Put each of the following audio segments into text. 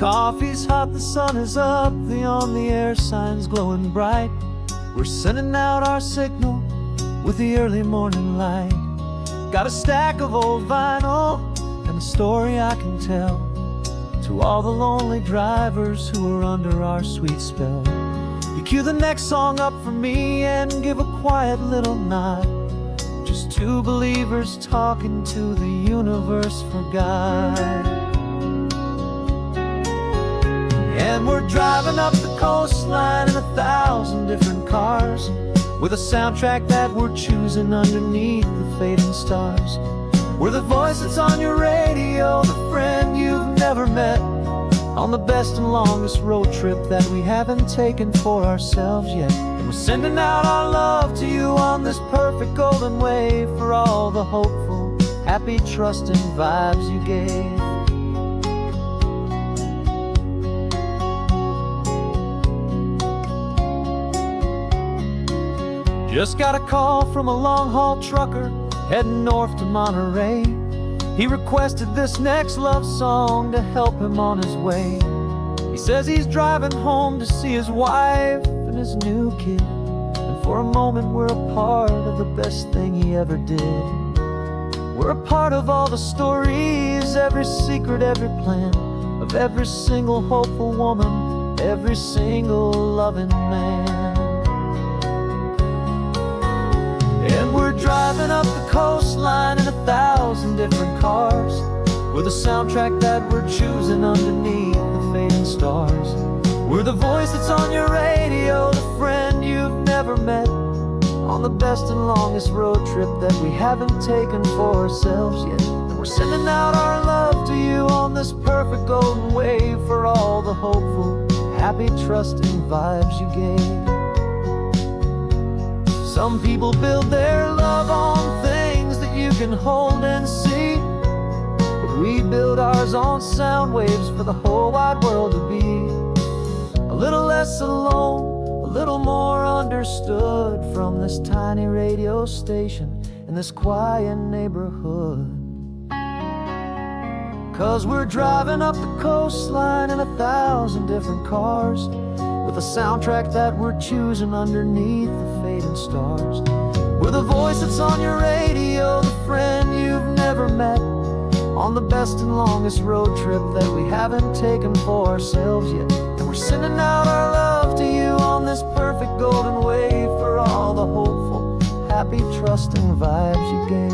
Coffee's hot, the sun is up, the on-the-air sign's glowing bright. We're sending out our signal with the early morning light. Got a stack of old vinyl and a story I can tell to all the lonely drivers who are under our sweet spell. You cue the next song up for me and give a quiet little nod. Just two believers talking to the universe for God. And we're driving up the coastline in 1,000 different cars, with a soundtrack that we're choosing underneath the fading stars. We're the voice that's on your radio, the friend you've never met, on the best and longest road trip that we haven't taken for ourselves yet. And we're sending out our love to you on this perfect golden wave, for all the hopeful, happy, trusting vibes you gave. Just got a call from a long-haul trucker heading north to Monterey. He requested this next love song to help him on his way. He says he's driving home to see his wife and his new kid, and for a moment we're a part of the best thing he ever did. We're a part of all the stories, every secret, every plan, of every single hopeful woman, every single loving man. And we're driving up the coastline in 1,000 different cars, with a soundtrack that we're choosing underneath the fading stars. We're the voice that's on your radio, the friend you've never met, on the best and longest road trip that we haven't taken for ourselves yet. And we're sending out our love to you on this perfect golden wave, for all the hopeful, happy, trusting vibes you gave. Some people build their love on things that you can hold and see, but we build ours on sound waves for the whole wide world to be a little less alone, a little more understood, from this tiny radio station in this quiet neighborhood. 'Cause we're driving up the coastline in 1,000 different cars, with a soundtrack that we're choosing underneath the fading stars. We're the voice that's on your radio, the friend you've never met, on the best and longest road trip that we haven't taken for ourselves yet. And we're sending out our love to you on this perfect golden wave, for all the hopeful, happy, trusting vibes you gave.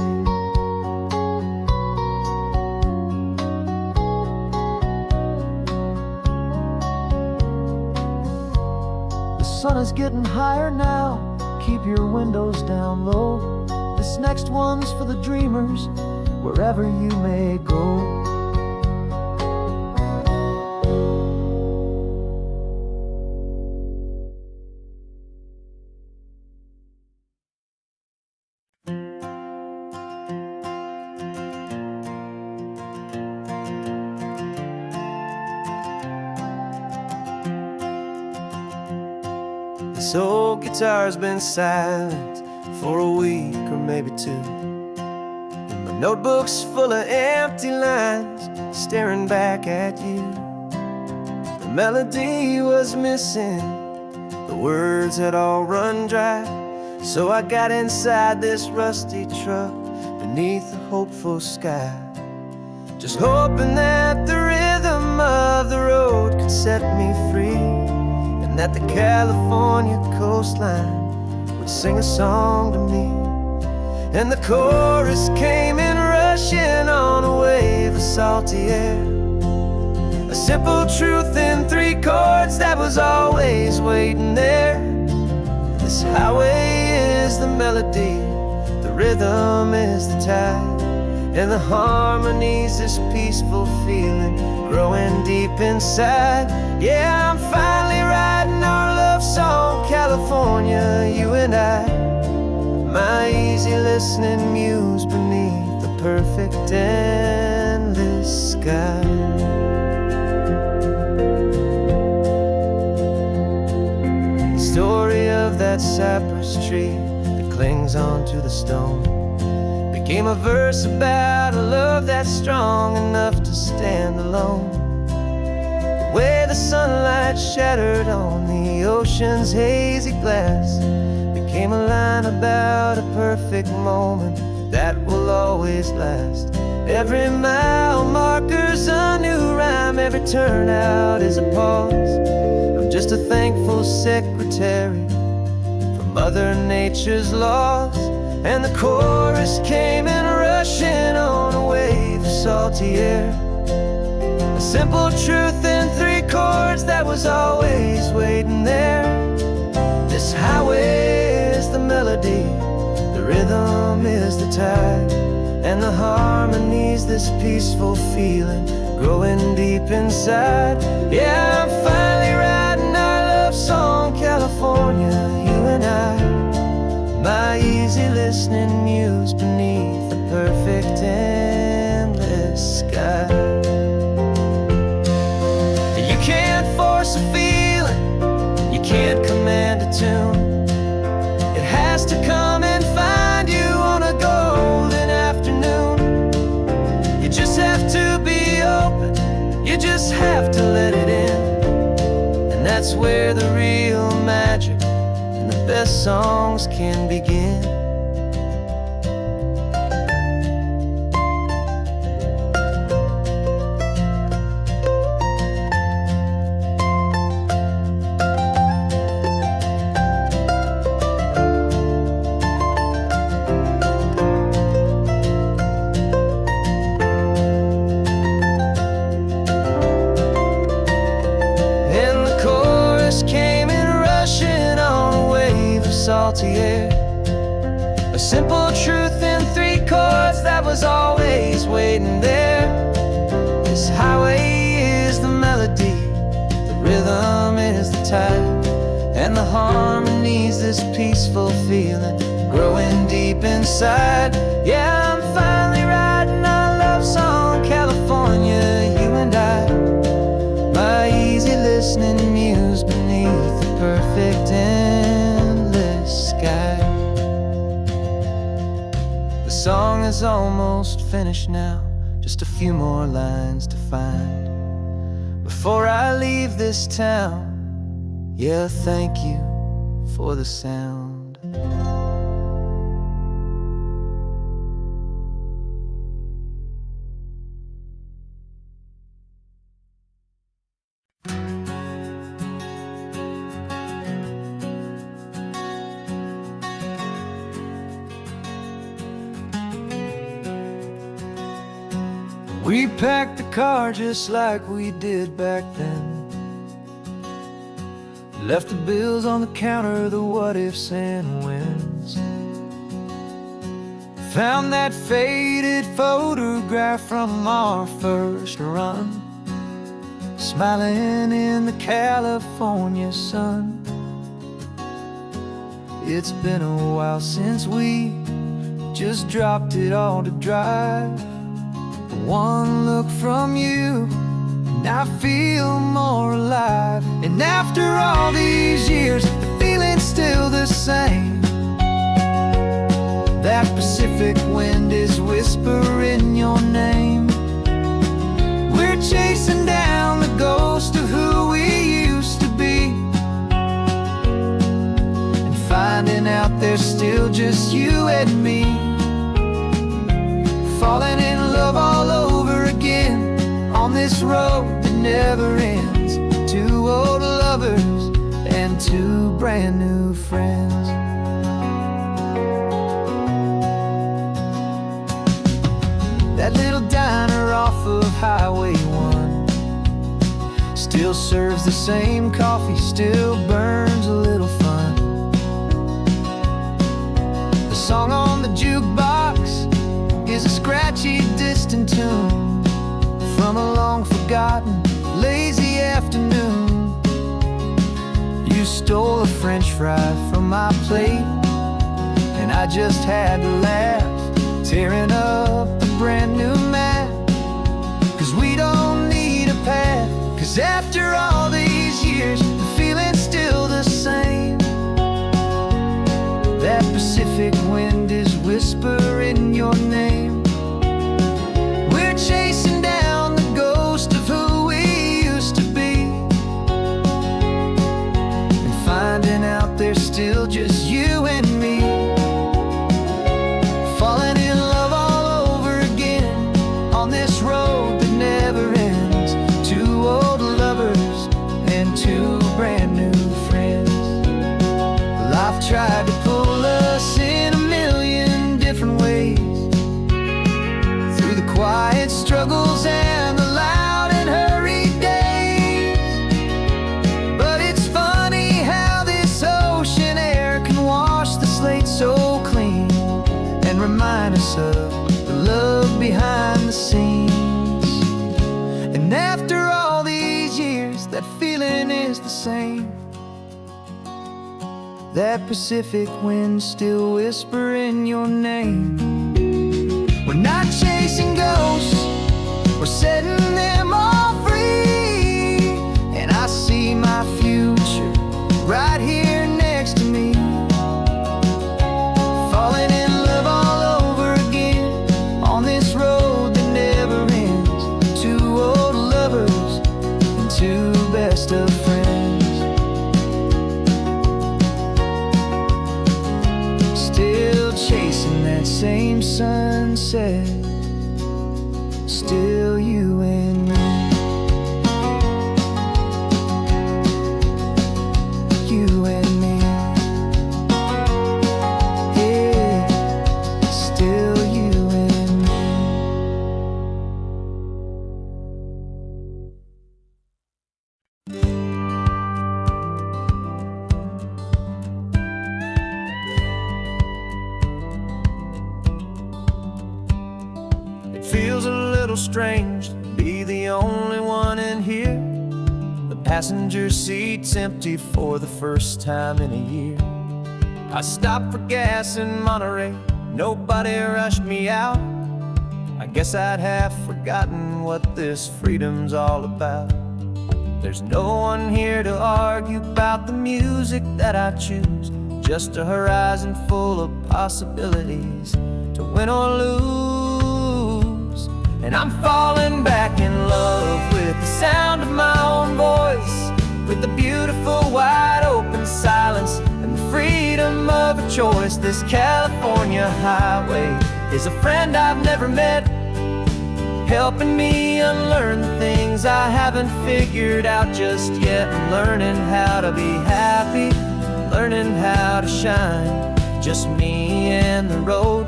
The sun is getting higher now, keep your windows down low. This next one's for the dreamers, wherever you may go. This old guitar's been silent for a week or maybe two, and my notebook's full of empty lines staring back at you. The melody was missing, the words had all run dry, so I got inside this rusty truck beneath the hopeful sky, just hoping that the rhythm of the road could set me free, that the California coastline would sing a song to me. And the chorus came in rushing on a wave of salty air, a simple truth in 3 chords that was always waiting there. This highway is the melody, the rhythm is the tide, and the harmony's this peaceful feeling growing deep inside. Yeah, I'm finally writing our love song, California, you and I, my easy listening muse beneath the perfect endless sky. The story of that cypress tree that clings onto the stone became a verse about a love that's strong enough to stand alone. The way the sunlight shattered on the ocean's hazy glass became a line about a perfect moment that will always last. Every mile marker's a new rhyme, every turnout is a pause. I'm just a thankful secretary for Mother Nature's laws. And the chorus came in rushing on a wave of salty air, a simple truth in 3 chords that was always waiting there. This highway is the melody, the rhythm is the tide, and the harmony's this peaceful feeling growing deep inside. Yeah, I'm finally writing our love song, California, you and I. My easy listening muse beneath the perfect endless sky. You can't force a feeling, you can't command a tune. It has to come and find you on a golden afternoon. You just have to be open, you just have to let it in. And that's where the real magic and the best songs can begin. Salty air, a simple truth in 3 chords that was always waiting there. This highway is the melody, the rhythm is the tide, and the harmony's this peaceful feeling growing deep inside. Yeah, I'm finally writing our love song, California, you and I. My easy listening muse beneath the perfect sky. The song is almost finished now, just a few more lines to find before I leave this town. Yeah, thank you for the sound. We packed the car just like we did back then, left the bills on the counter, the what ifs and whens. Found that faded photograph from our first run, smiling in the California sun. It's been a while since we just dropped it all to drive. One look from you and I feel more alive. And after all these years, the feeling's still the same. That Pacific wind is whispering your name. We're chasing down the ghost of who we used to be, and finding out there's still just you and me. Falling in love all over again on this road that never ends. 2 old lovers and 2 brand new friends. That little diner off of Highway 1 still serves the same coffee, still burns a little fun. The song on the jukebox is a scratchy, distant tune from a long-forgotten, lazy afternoon. You stole a French fry from my plate, and I just had to laugh, tearing up a brand new map. 'Cause we don't need a path, 'cause after all these years, the feeling's still the same. That Pacific wind is whispering your name. We're chasing down the ghost of who we used to be, tried to pull us in a million different ways, through the quiet struggles and the loud and hurried days. But it's funny how this ocean air can wash the slate so clean and remind us of the love behind the scenes. And after all these years, that feeling is the same. That Pacific wind still whispering your name. We're not chasing ghosts, we're setting them all free. And I see my future right here next to me, falling in love all over again on this road that never ends. Two old lovers and two best of friends. Still chasing that same sunset, still you and me. You and me. Yeah, still you and me. It feels a little strange to be the only one in here. The passenger seat's empty for the first time in a year. I stopped for gas in Monterey, nobody rushed me out. I guess I'd half forgotten what this freedom's all about. There's no one here to argue about the music that I choose, just a horizon full of possibilities to win or lose. And I'm falling back in love with the sound of my own voice, with the beautiful wide open silence and the freedom of a choice. This California highway is a friend I've never met, helping me unlearn the things I haven't figured out just yet. I'm learning how to be happy, learning how to shine, just me and the road.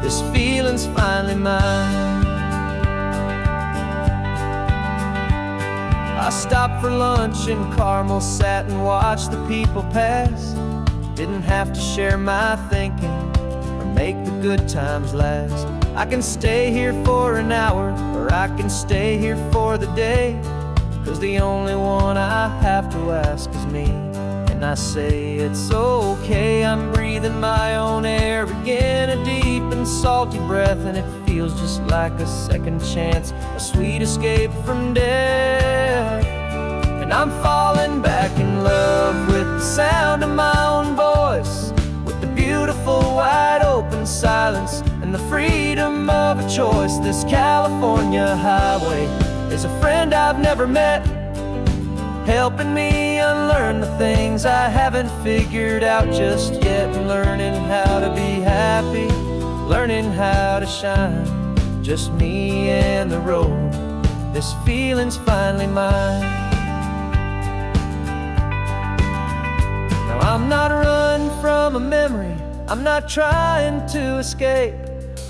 This feeling's finally mine. I stopped for lunch in Carmel, sat and watched the people pass. Didn't have to share my thinking or make the good times last. I can stay here for an hour, or I can stay here for the day, 'cause the only one I have to ask is me. And I say it's okay, I'm breathing my own air again, a deep and salty breath, and it feels just like a second chance, a sweet escape from death. And I'm falling back in love with the sound of my own voice, with the beautiful wide open silence and the freedom of a choice. This California highway is a friend I've never met, helping me unlearn the things I haven't figured out just yet. And learning how to be happy, learning how to shine, just me and the road. This feeling's finally mine. Now I'm not running from a memory, I'm not trying to escape.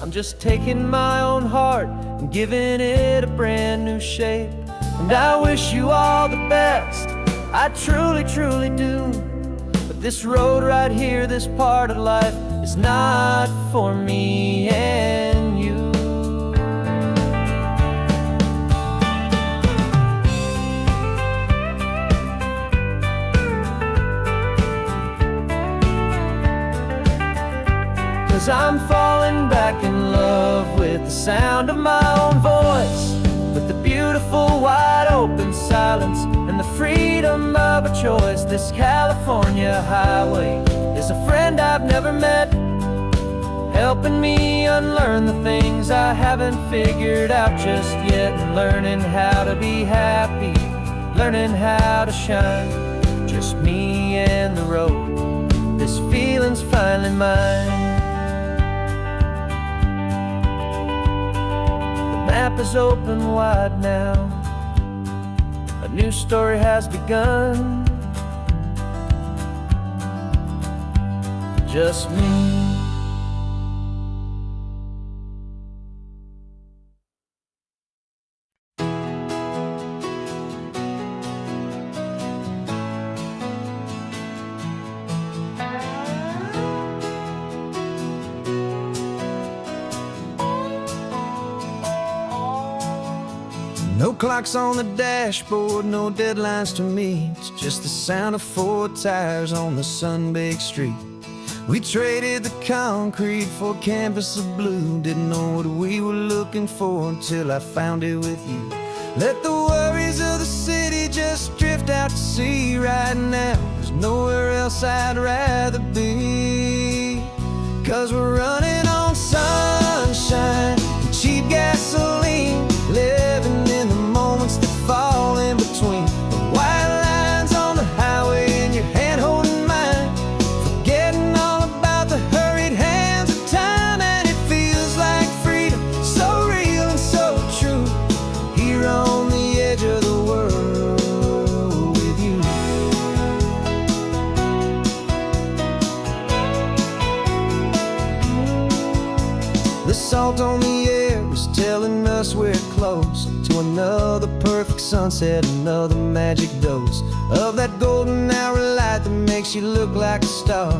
I'm just taking my own heart and giving it a brand new shape. And I wish you all the best, I truly, truly do. But this road right here, this part of life, is not for me and you. 'Cause I'm falling back in love with the sound of my own voice, with the beautiful wide open silence and the freedom of a choice. This California highway is a friend I've never met, helping me unlearn the things I haven't figured out just yet. And learning how to be happy, learning how to shine, just me and the road. This feeling's finally mine. The map is open wide now, a new story has begun. just me. No clocks on the dashboard, no deadlines to meet. It's just the sound of 4 tires on the sun-baked street. We traded the concrete for a canvas of blue. Didn't know what we were looking for until I found it with you. Let the worries of the city just drift out to sea. Right now, there's nowhere else I'd rather be. 'Cause we're running on sunshine and cheap gasoline, living in the moments that fall in between. The white lines on the highway and your hand holding mine, forgetting all about the hurried hands of time. And it feels like freedom, so real and so true, here on the edge of the world with you. The salt on the air is telling us we're close to another perfect sunset, another magic dose of that golden hour light that makes you look like a star,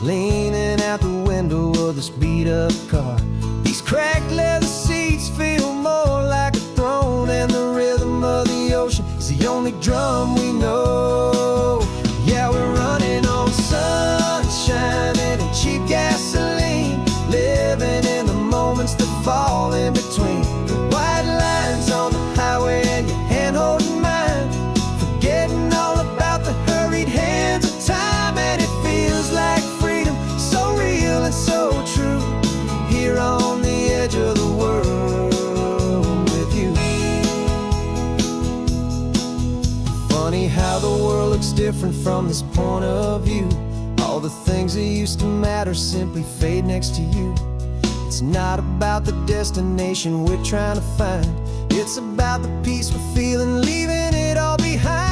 leaning out the window of this beat-up car. These cracked leather seats feel more like a throne, and the rhythm of the ocean is the only drum we know. Yeah, we're running on sunshine and cheap gasoline, living in the moments that fall in between. The white lines on the highway and your hand holding mine, forgetting all about the hurried hands of time. And it feels like freedom, so real and so true, here on the edge of the world with you. Funny how the world looks different from this point of view. All the things that used to matter simply fade next to you. It's not about the destination we're trying to find, it's about the peace we're feeling, leaving it all behind.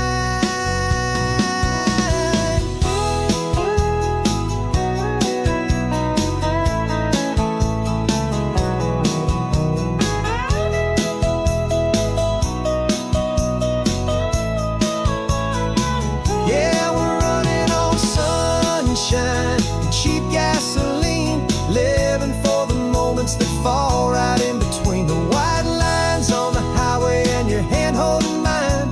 Yeah, we're running on sunshine and cheap gasoline, living for the moments that fall right in between. The white lines on the highway and your hand holding mine,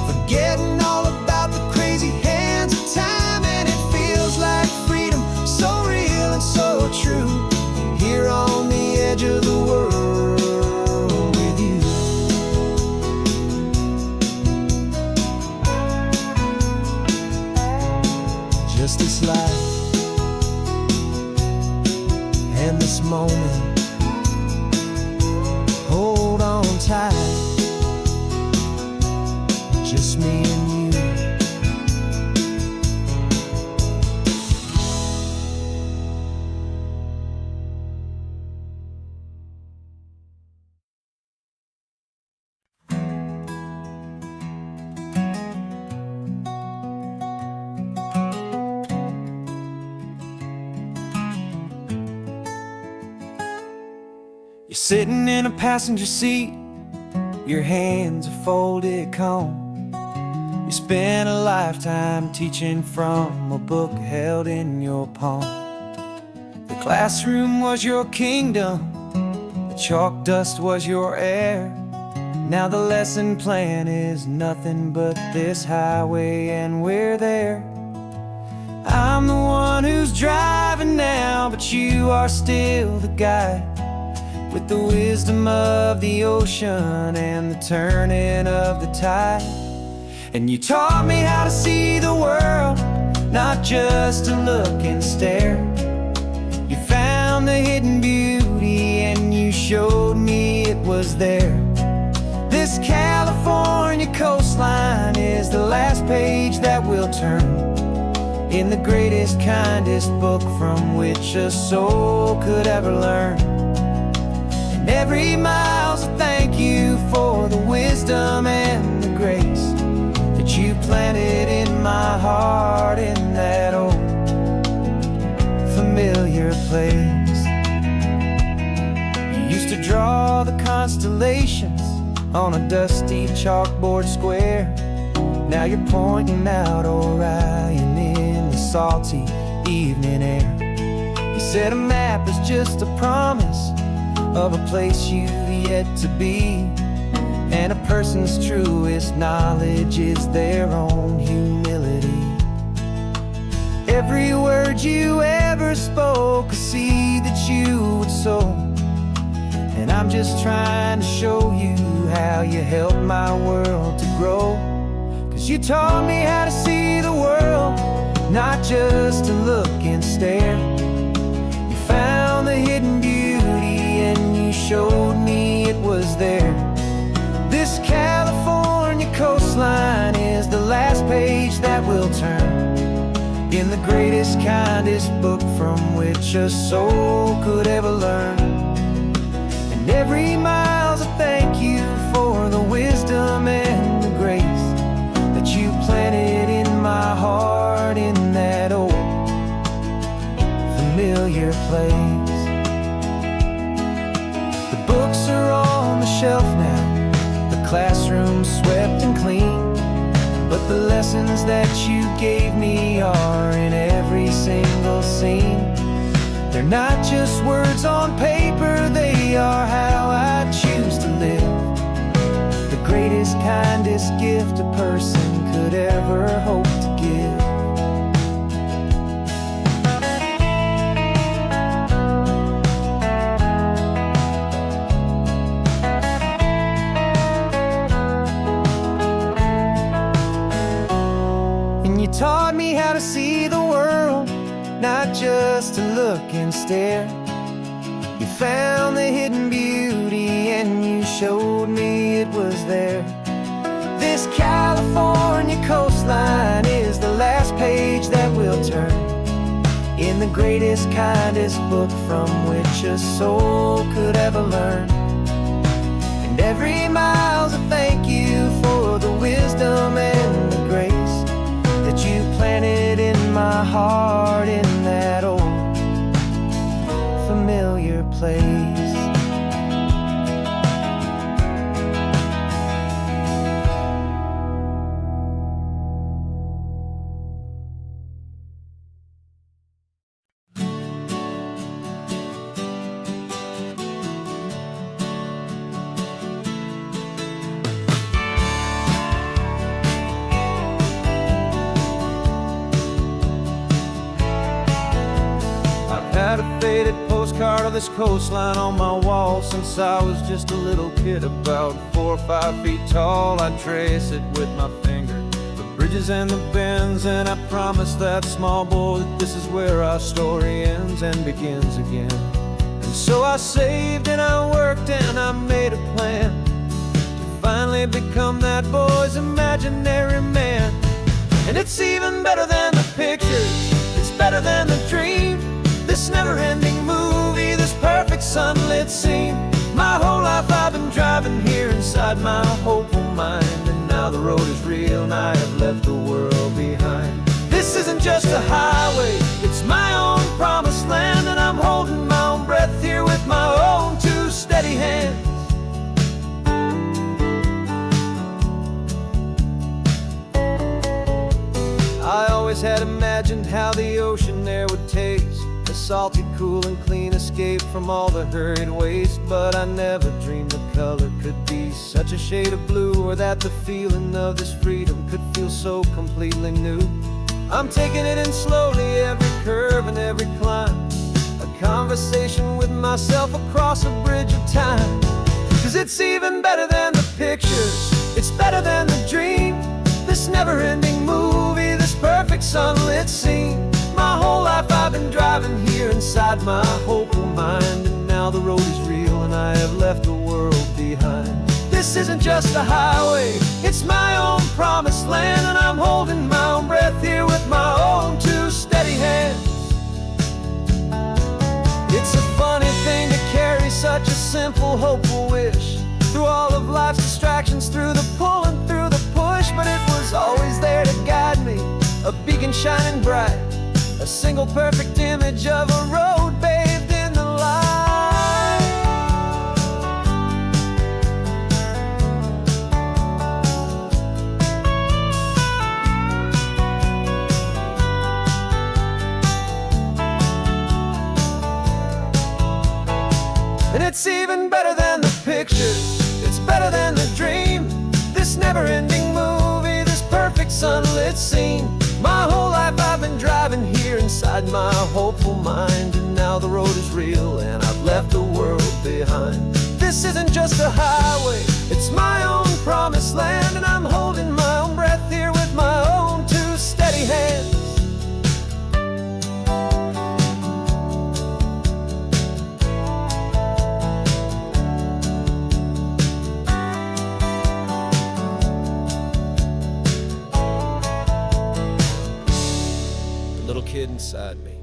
forgetting all about the crazy hands of time. And it feels like freedom, so real and so true, here on the edge of the world with you. Just this life and this moment, hold on tight, just me and you. You're sitting in a passenger seat, your hands are folded calm. You spent a lifetime teaching from a book held in your palm. The classroom was your kingdom, the chalk dust was your air. Now the lesson plan is nothing but this highway and we're there. I'm the one who's driving now, but you are still the guide, with the wisdom of the ocean and the turning of the tide. And you taught me how to see the world, not just to look and stare. You found the hidden beauty and you showed me it was there. This California coastline is the last page that we'll turn in the greatest, kindest book from which a soul could ever learn. And every mile's a thank you for the wisdom and the grace that you planted in my heart in that old familiar place. You used to draw the constellations on a dusty chalkboard square. Now you're pointing out Orion in the salty evening air. You said a map is just a promise of a place you've yet to be, and a person's truest knowledge is their own humility. Every word you ever spoke, a seed that you would sow, and I'm just trying to show you how you helped my world to grow. 'Cause you taught me how to see the world, not just to look and stare. You found the hidden beauty and you showed me it was there. This California coastline is the last page that we'll turn in the greatest, kindest book from which a soul could ever learn. And every mile's a thank you for the wisdom and the grace that you planted in my heart in that old familiar place. The books are on the shelf now, the classroom swept and clean, but the lessons that you gave me are in every single scene. They're not just words on paper, they are how I choose to live. The greatest, kindest gift a person could ever hope to give. You taught me how to see the world, not just to look and stare. You found the hidden beauty and you showed me it was there. This California coastline is the last page that we'll turn in the greatest, kindest book from which a soul could ever learn. And every mile's a thank you for the wisdom and the grace that you planted in my heart in that old familiar place. Had a faded postcard of this coastline on my wall since I was just a little kid, about 4 or 5 feet tall. I trace it with my finger, the bridges and the bends, and I promise that small boy that this is where our story ends and begins again. And so I saved and I worked and I made a plan to finally become that boy's imaginary man. And it's even better than the pictures, it's better than the dream. This never-ending movie, this perfect sunlit scene. My whole life I've been driving here inside my hopeful mind, and now the road is real and I have left the world behind. This isn't just a highway, it's my own promised land, and I'm holding my own breath here with my own 2 steady hands. I always had imagined how the ocean air would taste, a salty, cool and clean escape from all the hurried waste. But I never dreamed the color could be such a shade of blue, or that the feeling of this freedom could feel so completely new. I'm taking it in slowly, every curve and every climb, a conversation with myself across a bridge of time. 'Cause it's even better than the pictures, it's better than the dream. This never-ending movie, this perfect sunlit scene. My whole life I've been driving here inside my hopeful mind, and now the road is real and I have left the world behind. This isn't just a highway, it's my own promised land, and I'm holding my own breath here with my own 2 steady hands. It's a funny thing to carry such a simple, hopeful wish through all of life's distractions, through the pull and through the push. But it was always there to guide me, a beacon shining bright, a single perfect image of a road, babe. And it's even better than the picture, it's better than the dream. This never-ending movie, this perfect sunlit scene. My whole life I've been driving here inside my hopeful mind, and now the road is real and I've left the world behind. This isn't just a highway, it's my own promised land, and I'm holding my own breath here with my own two steady hands. The little kid inside me.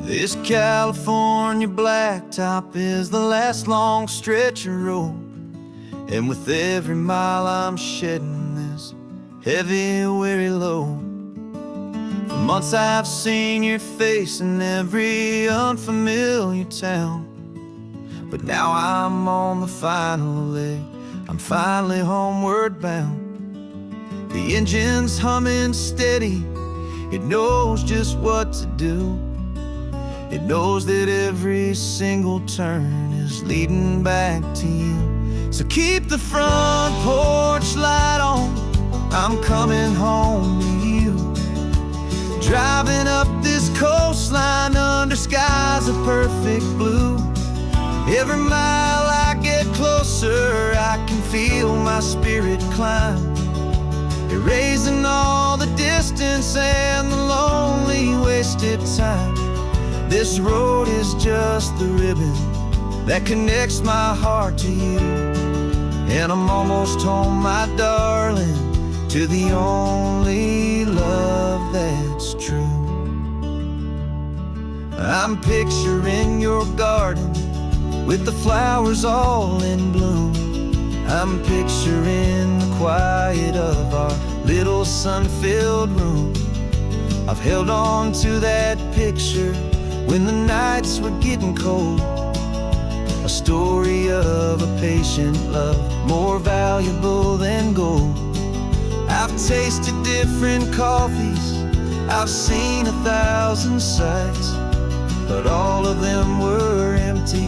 This California blacktop is the last long stretch of road, and with every mile I'm shedding this heavy, weary load. For months I've seen your face in every unfamiliar town, but now I'm on the final leg, I'm finally homeward bound. The engine's humming steady, it knows just what to do. It knows that every single turn is leading back to you. So keep the front porch light on, I'm coming home to you. Driving up this coastline under skies of perfect blue. Every mile I get closer, I can feel my spirit climb, erasing all the distance and the lonely wasted time. This road is just the ribbon that connects my heart to you, and I'm almost home, my darling, to the only love that's true. I'm picturing your garden with the flowers all in bloom. I'm picturing the quiet of our little sun-filled room. I've held on to that picture when the nights were getting cold, a story of a patient love, more valuable than gold. I've tasted different coffees, I've seen 1,000 sights, but all of them were empty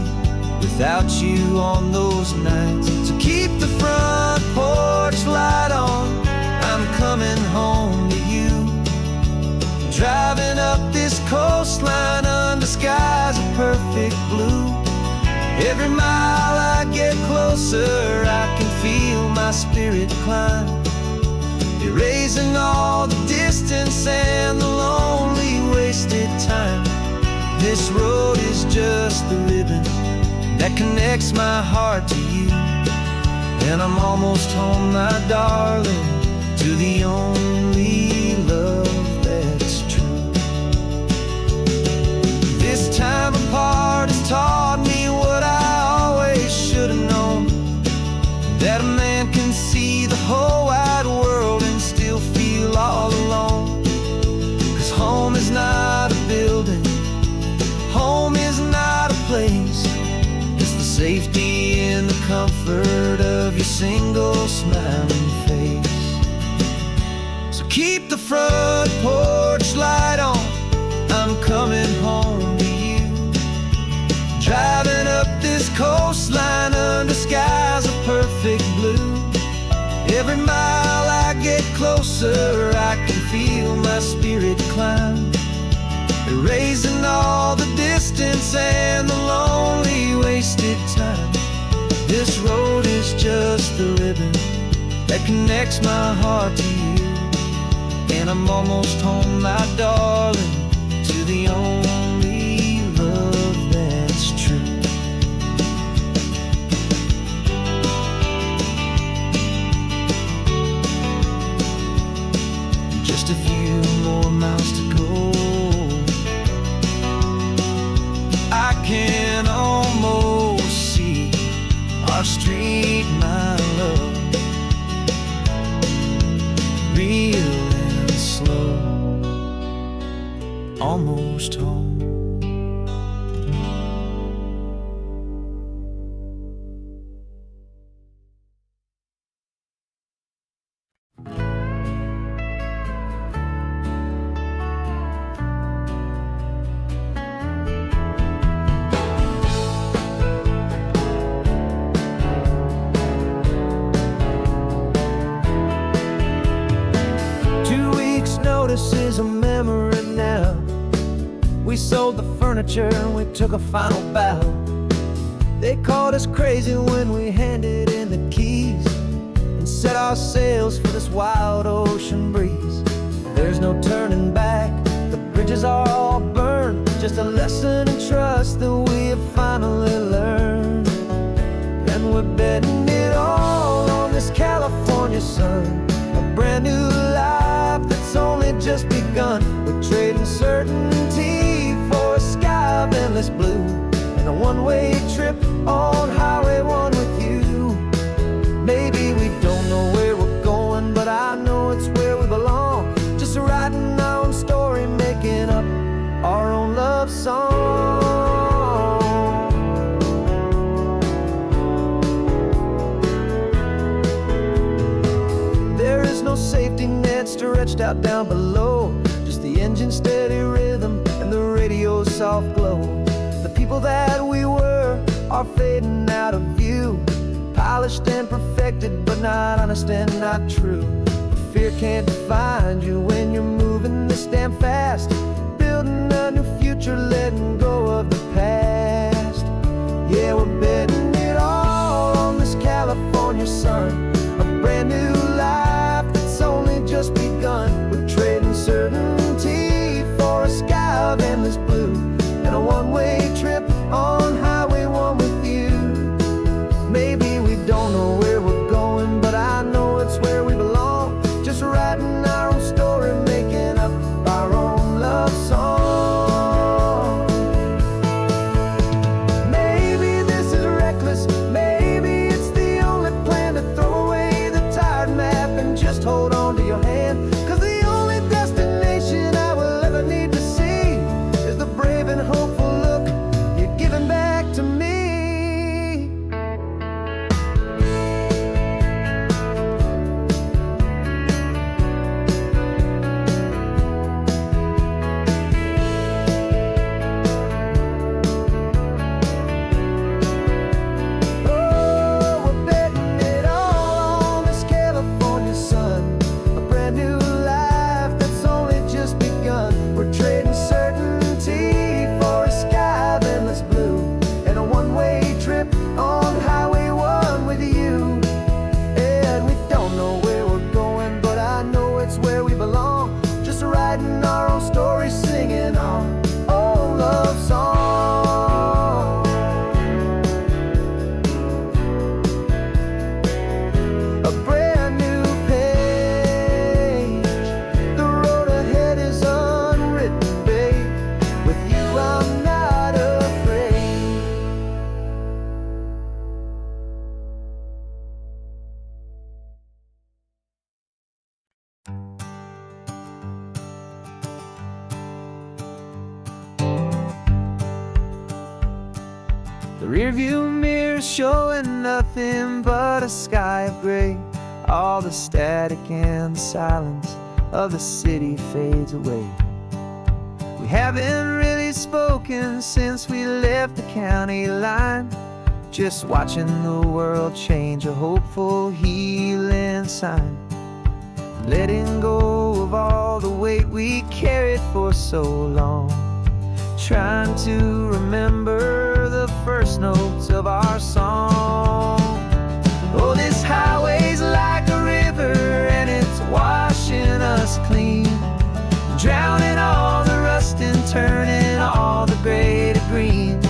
without you on those nights. So keep the front porch light on, I'm coming home to you. Driving up this coastline under skies of perfect blue. Every mile I get closer, I can feel my spirit climb, erasing all the distance and the lonely wasted time. This road is just the ribbon that connects my heart to you, and I'm almost home, my darling, to the only love that's true. This time apart has taught me what I always should have known, that a man can see the whole wide world and still feel all alone. 'Cause home is not a building, home is not a place, it's the safety and the comfort of your single smiling face. So keep the front porch light on, I'm coming home to you. Driving up this coastline under skies of perfect blue. Every mile I get closer, I can feel my spirit climb, erasing all the distance and the lonely wasted time. This road is just the ribbon that connects my heart to you, and I'm almost home, my darling, to the only love that's true. Just a few more miles to go, I can almost see our street, my love, real and slow, almost home. We sold the furniture and we took a final bow. They called us crazy when we handed in the keys and set our sails for this wild ocean breeze. There's no turning back, the bridges are all burned, just a lesson in trust that we have finally learned. And we're betting it all on this California sun, a brand new life that's only just begun. We're trading certainty for a sky of endless blue and a one-way trip on Highway 1 with you. Maybe we don't know where we're going, but I know it's where we belong. Just writing our own story, making up our own love song. There is no safety net stretched out down below, just the engine's steady rhythm and the radio's soft glow. The people that we were are fading out of view, polished and perfected, but not honest and not true. Fear can't define you when you're moving this damn fast, building a new future, letting go of the past. Yeah, we're betting it all on this California sun, a brand new life that's only just begun. We're trading certainty for a sky of endless blue and a one-way trip on Highway 1 with you. Maybe we don't know where we're going, but I know it's where we belong. Just writing our own story, making up our own love song. Maybe this is reckless, maybe it's the only plan to throw away the tired map and just hold on to your hand. 'Cause the only destination I will ever need to see is the brave and hopeful look you're giving back to me. Oh, we're betting it all on this California sun, a brand new life that's only just begun. We're trading certainty for a sky of endless blue and a one-way trip on Highway 1 with you. And we don't know where we're going, but I know it's where we belong. Just writing our own story, singing our own love song. A brand new page, the road ahead is unwritten, babe. With you I'm not afraid. The rearview mirror showing nothing but a sky of gray. All the static and the silence of the city fades away. We haven't really spoken since we left the county line, just watching the world change, a hopeful healing sign. Letting go of all the weight we carried for so long, trying to remember the first notes of our song. Oh, this highway's like a river and it's washing us clean, drowning all the rust and turning all the gray to green.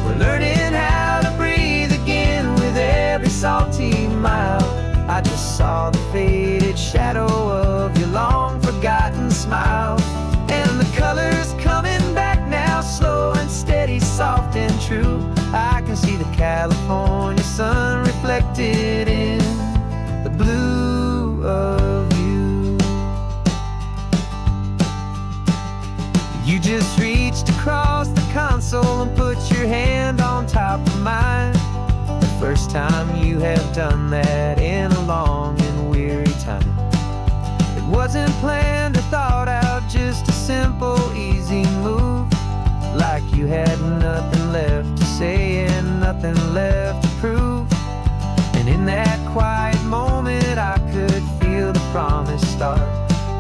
We're learning how to breathe again with every salty mile. I just saw the faded shadow of your long forgotten smile, and the colors coming back now, slow and steady, soft and true. I can see the California sun reflected in the blue of you. You just reached across the console and put your hand on top of mine. The first time you have done that in a long and weary time. It wasn't planned or thought out, just a simple, easy move. Like you had nothing left to say and nothing left to prove. And in that quiet moment I could feel the promise start,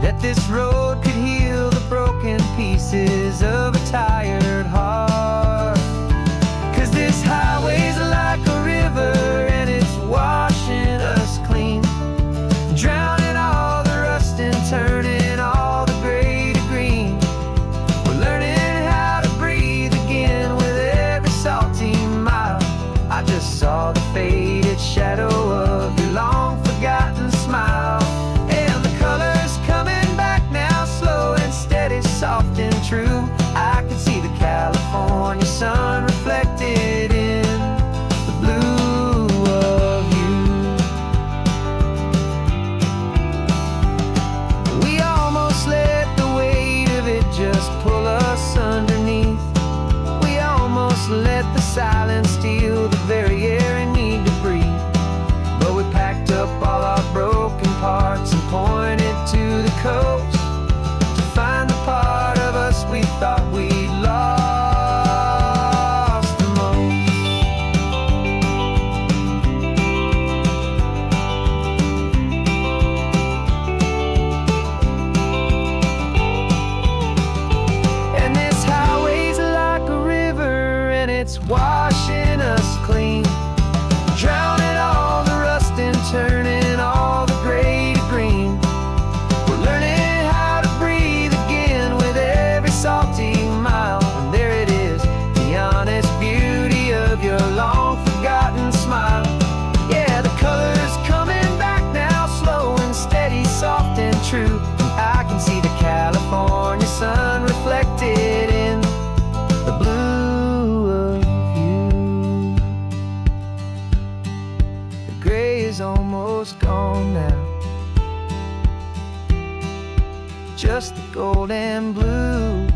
that this road could heal the broken pieces of a tie. just the gold and blue.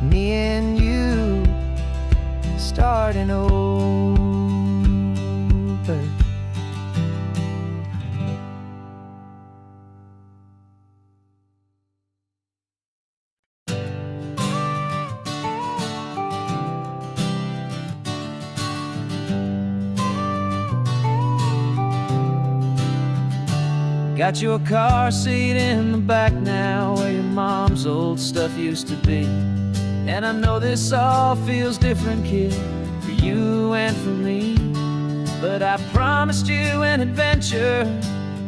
Me and you starting over. Got you a car seat in the back now, where your mom's old stuff used to be. And I know this all feels different, kid, for you and for me. But I promised you an adventure,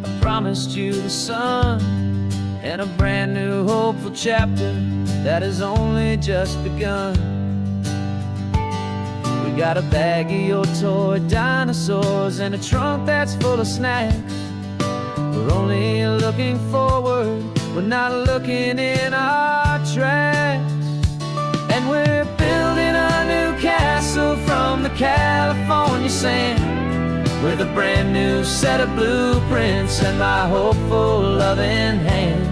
I promised you the sun, and a brand new hopeful chapter that has only just begun. We got a bag of your toy dinosaurs and a trunk that's full of snacks. We're only looking forward, we're not looking in our tracks. And we're building a new castle from the California sand, with a brand new set of blueprints and my hopeful loving hand.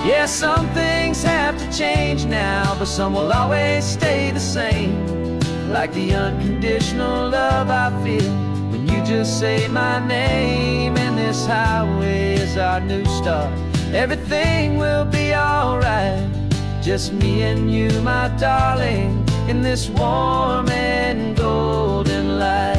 Yeah, some things have to change now, but some will always stay the same. Like the unconditional love I feel when you just say my name. And this highway is our new start. Everything will be alright, just me and you, my darling, in this warm and golden light.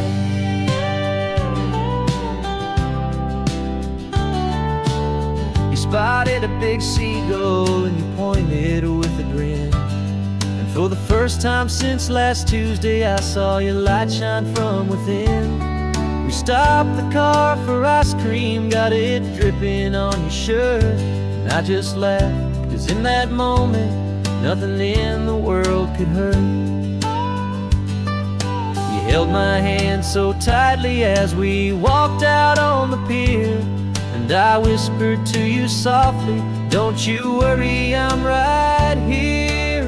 You spotted a big seagull and you pointed with a grin. And for the first time since last Tuesday, I saw your light shine from within. We stopped the car for ice cream, got it dripping on your shirt. And I just laughed, 'cause in that moment, nothing in the world could hurt. You held my hand so tightly as we walked out on the pier, and I whispered to you softly, don't you worry, I'm right here.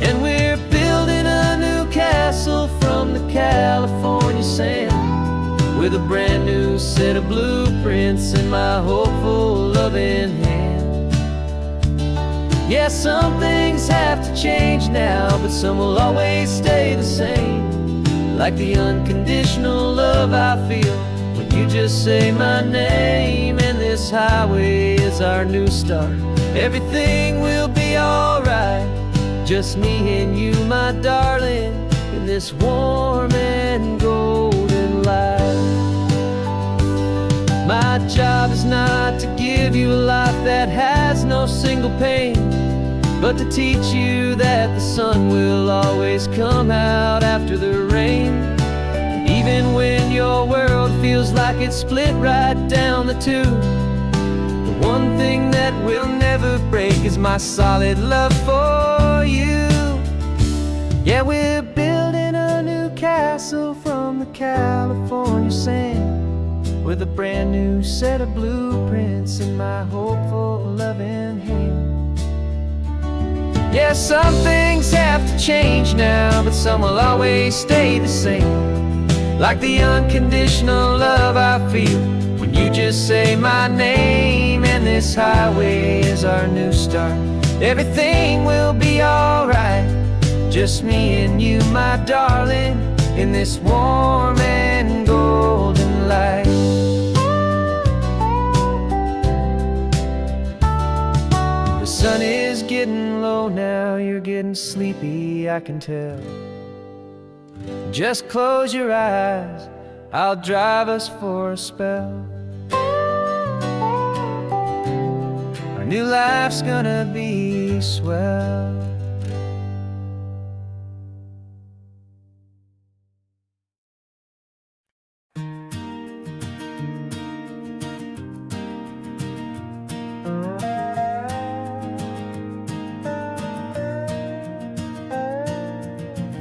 And we're building a new castle from the California sand, with a brand new set of blueprints in my hopeful loving hand. Yeah, some things have to change now, but some will always stay the same. Like the unconditional love I feel when you just say my name. And this highway is our new start. Everything will be alright, just me and you, my darling, in this warm and golden light. My job is not to give you a life that has no single pain, but to teach you that the sun will always come out after the rain. And even when your world feels like it's split right down the two, the one thing that will never break is my solid love for you. Yeah, we're building a new castle from the California sand, with a brand new set of blueprints in my hopeful loving hand. Yeah, some things have to change now, but some will always stay the same. Like the unconditional love I feel when you just say my name. And this highway is our new start. Everything will be alright, just me and you, my darling, in this warm and golden light. The sun is getting low now, you're getting sleepy, I can tell. Just close your eyes, I'll drive us for a spell. Our new life's gonna be swell.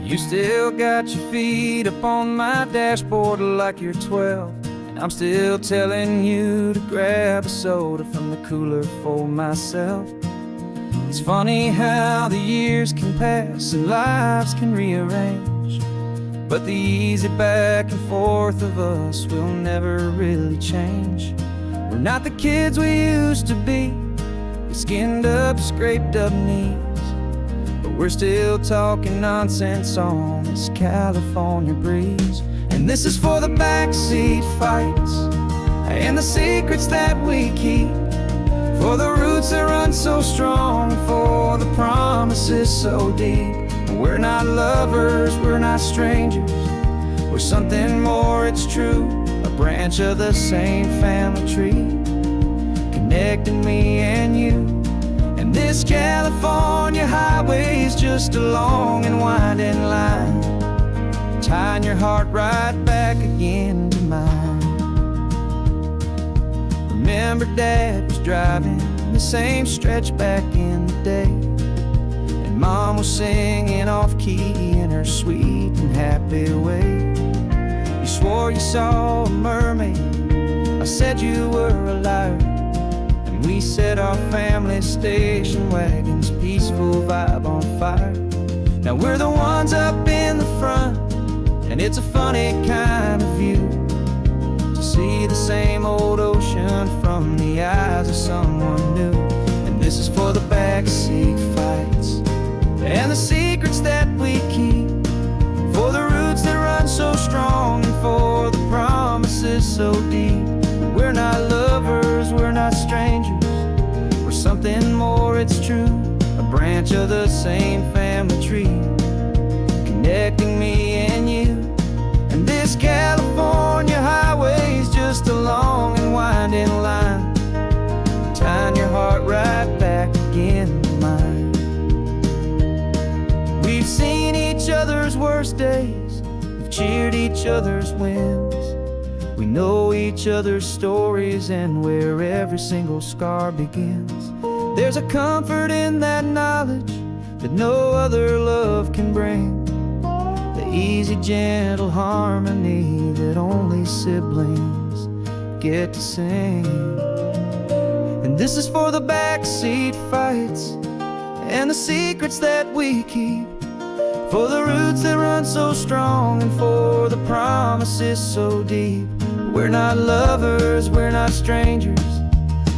You still got your feet up on my dashboard like you're 12, and I'm still telling you to grab a soda from the cooler for myself. It's funny how the years can pass and lives can rearrange, but the easy back and forth of us will never really change. We're not the kids we used to be, skinned up, scraped up knees, but we're still talking nonsense on this California breeze. And this is for the backseat fights and the secrets that we keep, for the roots that run so strong, for the promises so deep. We're not lovers, we're not strangers, we're something more, it's true. A branch of the same family tree, connecting me and you. And this California highway is just a long and winding line, tying your heart right back again to mine. Remember Dad was driving the same stretch back in the day, and Mom was singing off-key in her sweet and happy way. You swore you saw a mermaid, I said you were a liar, and we set our family station wagon's peaceful vibe on fire. Now we're the ones up in the front, and it's a funny kind of view to see the same old ocean from the eyes of someone new. And this is for the backseat fights and the secrets that we keep, for the roots that run so strong, and for the promises so deep. We're not lovers, we're not strangers, we're something more, it's true. A branch of the same family tree, connecting me and you. And this California highway is just a long and winding line, tying your heart right back again to mine. We've seen each other's worst days, we've cheered each other's wins, we know each other's stories and where every single scar begins. There's a comfort in that knowledge that no other love can bring, the easy, gentle harmony that only siblings get to sing. And this is for the backseat fights and the secrets that we keep, for the roots that run so strong, and for the promises so deep. We're not lovers, we're not strangers,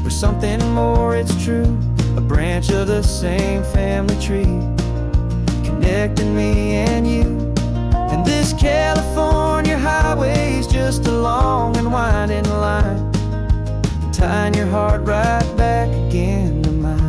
we're something more, it's true. A branch of the same family tree, connecting me and you. And this California highway is just a long and winding line, tying your heart right back again to mine.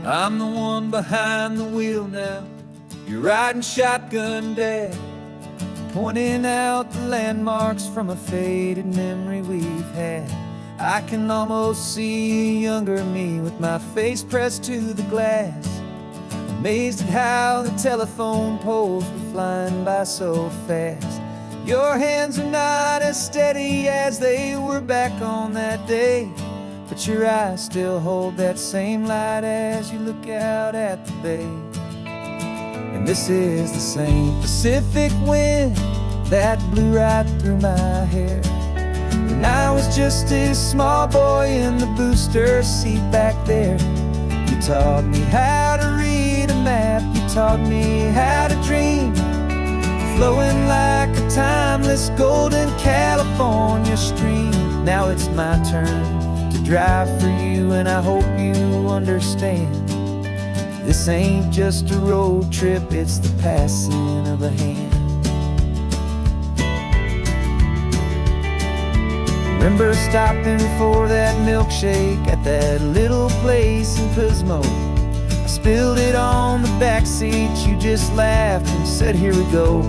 I'm the one behind the wheel now, you're riding shotgun, Dad, pointing out the landmarks from a faded memory we've had. I can almost see a younger me with my face pressed to the glass, amazed at how the telephone poles were flying by so fast. Your hands are not as steady as they were back on that day, but your eyes still hold that same light as you look out at the bay. And this is the same Pacific wind that blew right through my hair when I was just a small boy in the booster seat back there. You taught me how to read a map, you taught me how to dream, flowing like a timeless golden California stream. Now it's my turn to drive for you, and I hope you understand, this ain't just a road trip, it's the passing of a hand. Remember stopping for that milkshake at that little place in Pismo? I spilled it on the back seat, you just laughed and said, here we go.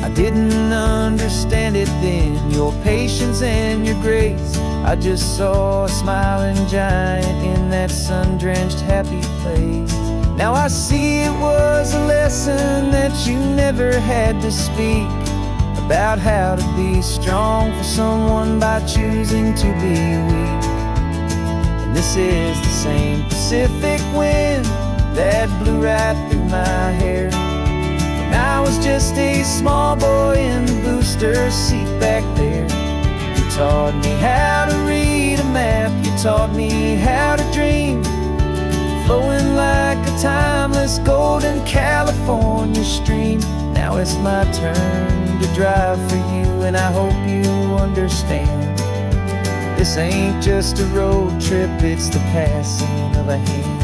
I didn't understand it then, your patience and your grace. I just saw a smiling giant in that sun-drenched happy place. Now I see it was a lesson that you never had to speak, about how to be strong for someone by choosing to be weak. And this is the same Pacific wind that blew right through my hair And I was just a small boy in the booster seat back there. You taught me how to read a map, you taught me how to dream, flowing like a timeless golden California stream. Now it's my turn to drive for you, and I hope you understand. This ain't just a road trip, it's the passing of a hand.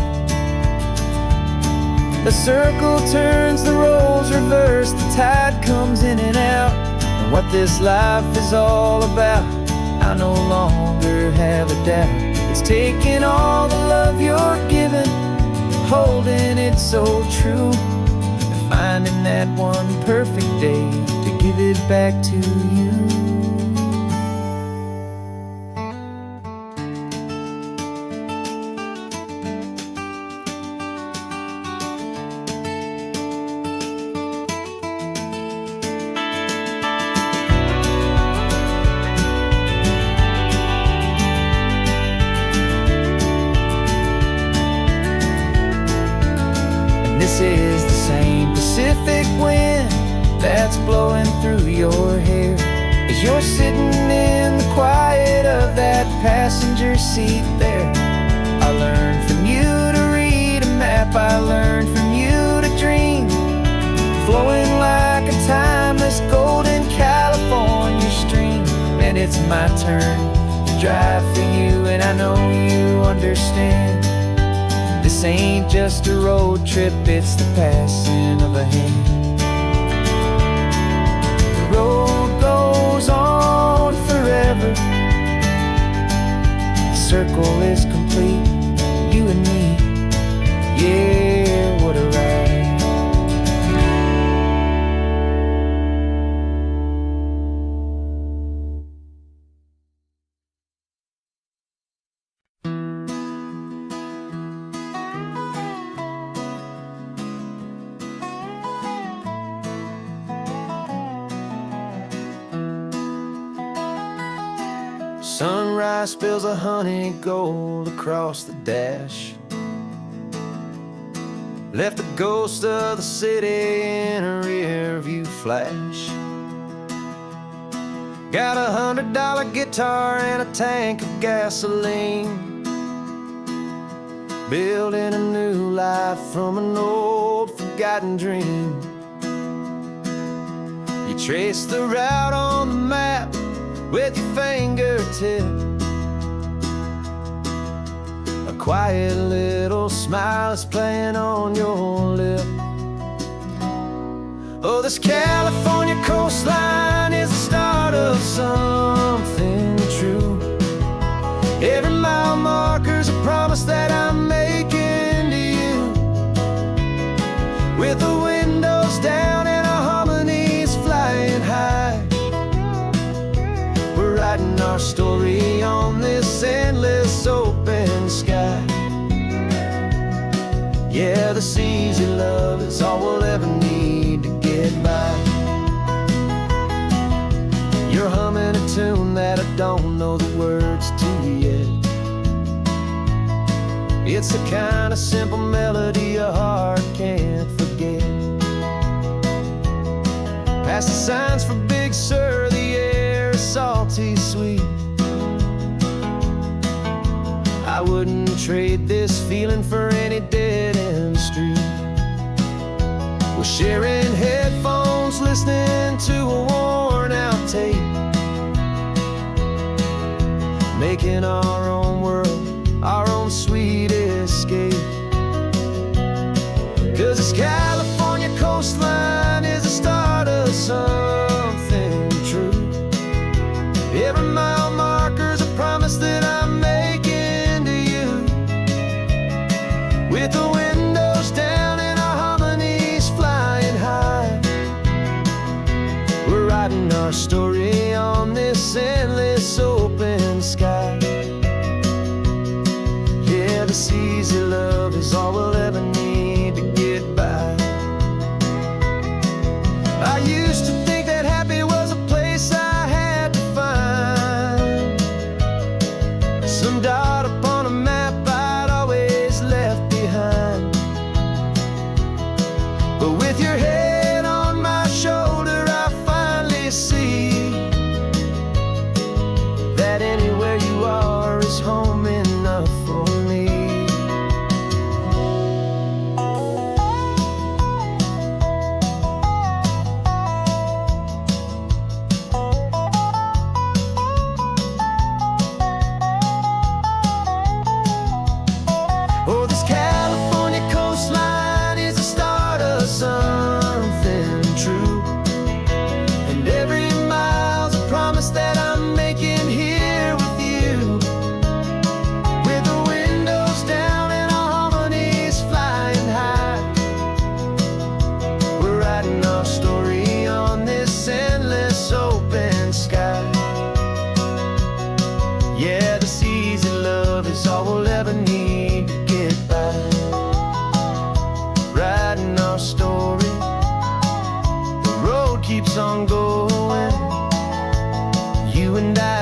The circle turns, the roles reverse, the tide comes in and out. And what this life is all about, I no longer have a doubt. It's taking all the love you're giving, holding it so true, and finding that one perfect day to give it back to you. This is the same Pacific wind that's blowing through your hair as you're sitting in the quiet of that passenger seat there. I learned from you to read a map, I learned from you to dream, flowing like a timeless golden California stream. And it's my turn to drive for you, and I know you understand. This ain't just a road trip, it's the passing of a hand. The road goes on forever, the circle is complete, you and me, yeah, what a ride. Sunrise spills a honey gold across the dash, left the ghost of the city in a rear view flash. Got $100 guitar and a tank of gasoline, building a new life from an old forgotten dream. You trace the route on the map with your fingertip, a quiet little smile is playing on your lip. Oh, this California coastline is the start of something true. Every mile marker's a promise that I'm making to you, with the windows down and our harmonies flying high. We're writing our story on this endless open sky. Yeah, this easy love is all we'll ever need to get by. You're humming a tune that I don't know the words to yet. It's the kind of simple melody a heart can't forget. Past the signs for Big Sur, the air is salty sweet. I wouldn't trade this feeling for any dead-end street. We're sharing headphones, listening to a worn-out tape, making our own world, our own sweet escape. 'Cause this California coastline is the start of something true. Every mile marker's a promise that I'm making to you, with the windows down and our harmonies flying high. We're writing our story on this endless open sky. Yeah, this easy love is all we'll ever need to get by. I used to think that happy was a place I had to find, is home enough for me. Oh, this California coastline is the start of something true, and every mile's a promise that I'm making here with you. With the windows down and our harmonies flying high, we're writing our story on this endless open sky. Yeah, this easy love is all we'll ever need to get by. Writing our story, the road keeps on going, you and I.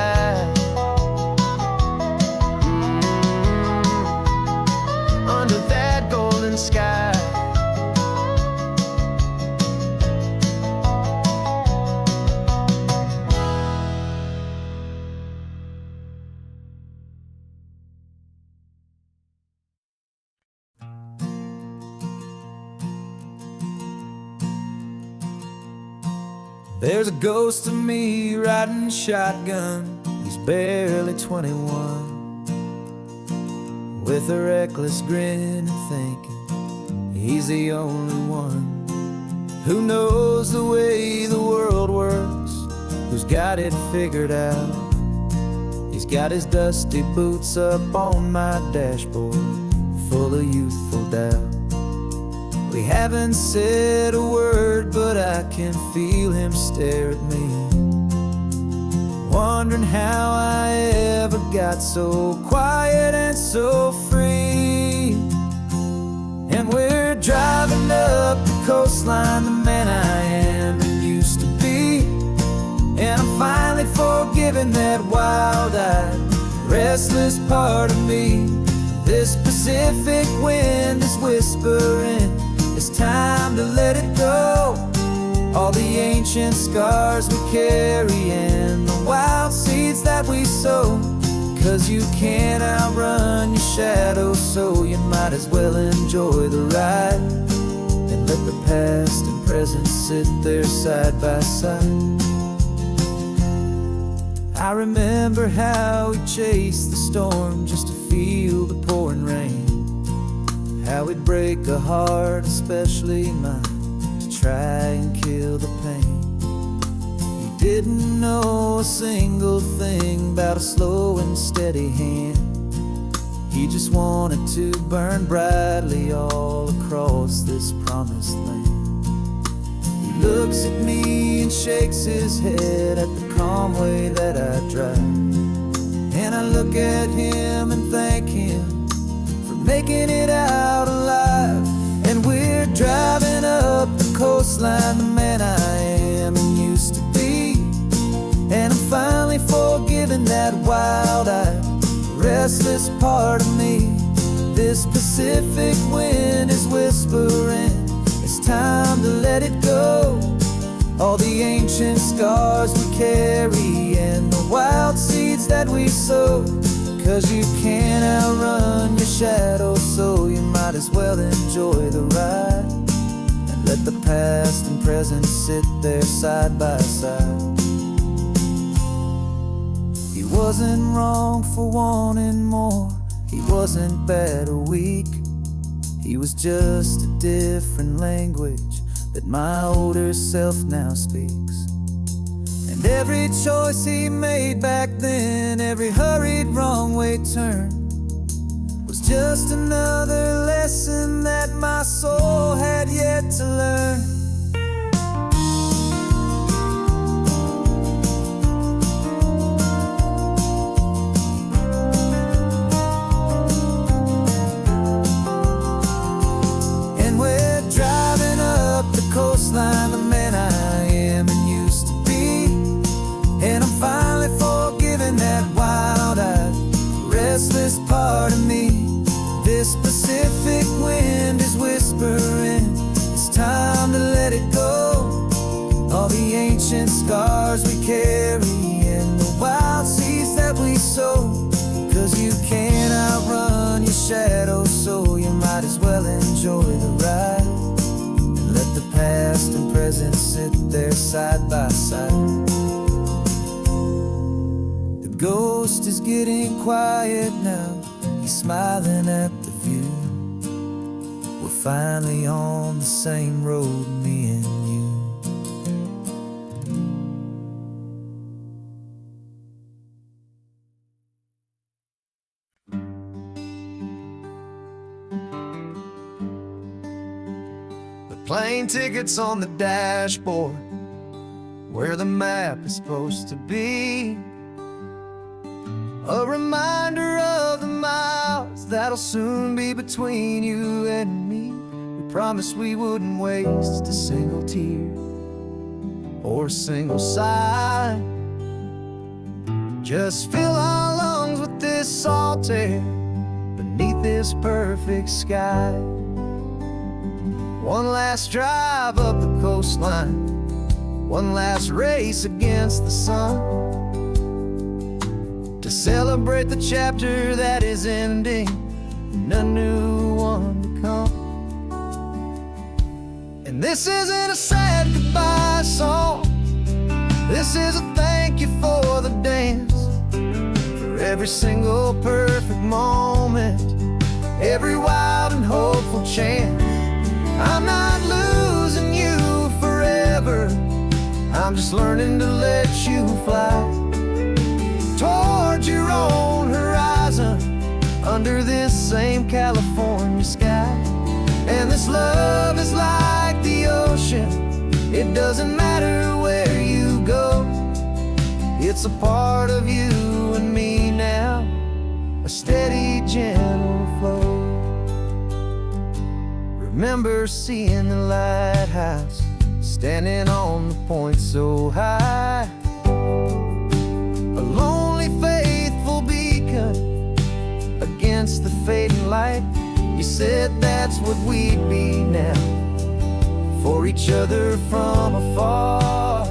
Under that golden sky. There's a ghost of me riding shotgun. He's barely 21, with a reckless grin and thinking he's the only one who knows the way the world works, who's got it figured out. He's got his dusty boots up on my dashboard, full of youthful doubt. We haven't said a word, but I can feel him stare at me, wondering how I ever got so quiet and so free. And we're driving up the coastline, the man I am and used to be, and I'm finally forgiving that wild-eyed, restless part of me. This Pacific wind is whispering, it's time to let it go. All the ancient scars we carry and the wild seeds that we sow. 'Cause you can't outrun your shadow, so you might as well enjoy the ride and let the past and present sit there side by side. I remember how we chased the storm just to feel the pouring rain, how we'd break a heart, especially mine, to try and kill the pain. He didn't know a single thing about a slow and steady hand. He just wanted to burn brightly all across this promised land. He looks at me and shakes his head at the calm way that I drive, and I look at him and thank him making it out alive. And we're driving up the coastline, the man I am and used to be, and I'm finally forgiving that wild-eyed, restless part of me. This Pacific wind is whispering, it's time to let it go. All the ancient scars we carry and the wild seeds that we sow. 'Cause you can't outrun your shadow, so you might as well enjoy the ride and let the past and present sit there side by side. He wasn't wrong for wanting more, he wasn't bad or weak. He was just a different language that my older self now speaks. And every choice he made back then, every hurried wrong way turn, was just another lesson that my soul had yet to learn. And we're driving up the coastline, the man I am and used to be, and I'm finally forgiving that wild-eyed, restless part of me. This Pacific wind is whispering, it's time to let it go. All the ancient scars we carry and the wild seeds that we sow. 'Cause you side by side. The ghost is getting quiet now, he's smiling at the view. We're finally on the same road, me and you. The plane ticket's on the dashboard, where the map is supposed to be. A reminder of the miles that'll soon be between you and me. We promised we wouldn't waste a single tear or a single sigh. Just fill our lungs with this salt air beneath this perfect sky. One last drive up the coastline, one last race against the sun, to celebrate the chapter that is ending and a new one to come. And this isn't a sad goodbye song, this is a thank you for the dance, for every single perfect moment, every wild and hopeful chance. I'm not losing you forever, I'm just learning to let you fly towards your own horizon, under this same California sky. And this love is like the ocean, it doesn't matter where you go, it's a part of you and me now, a steady, gentle flow. Remember seeing the lighthouse, standing on the point so high, a lonely, faithful beacon against the fading light. You said that's what we'd be now, for each other from afar.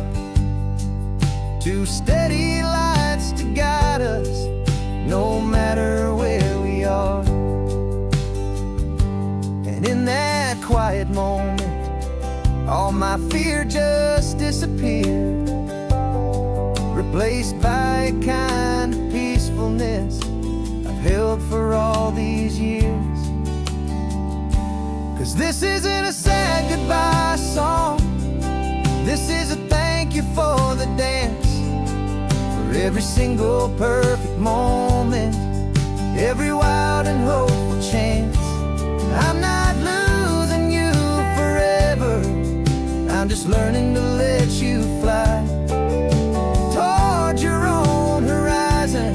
Two steady lights to guide us, no matter where we are. And in that quiet moment, all my fear just disappeared, replaced by a kind of peacefulness I've held for all these years. 'Cause this isn't a sad goodbye song, this is a thank you for the dance, for every single perfect moment, every wild and hopeful chance. I'm not losing you forever, I'm just learning to let you fly towards your own horizon,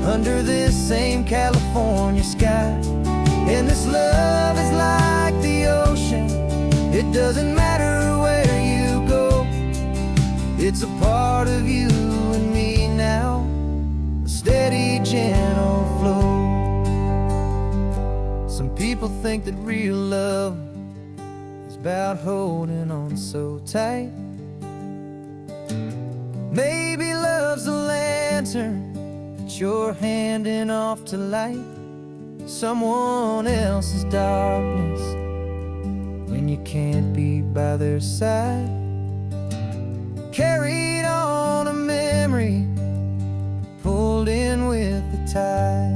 under this same California sky. And this love is like the ocean, it doesn't matter where you go, it's a part of you and me now, a steady, gentle flow. Some people think that real love is about holding on so tight. Maybe love's a lantern that you're handing off to light someone else's darkness when you can't be by their side. Carried on a memory, pulled in with the tide.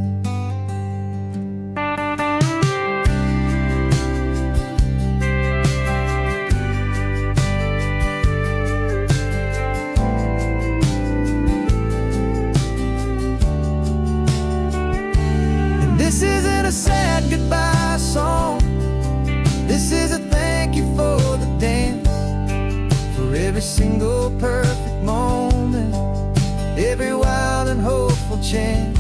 This isn't a sad goodbye song, this is a thank you for the dance, for every single perfect moment, every wild and hopeful chance.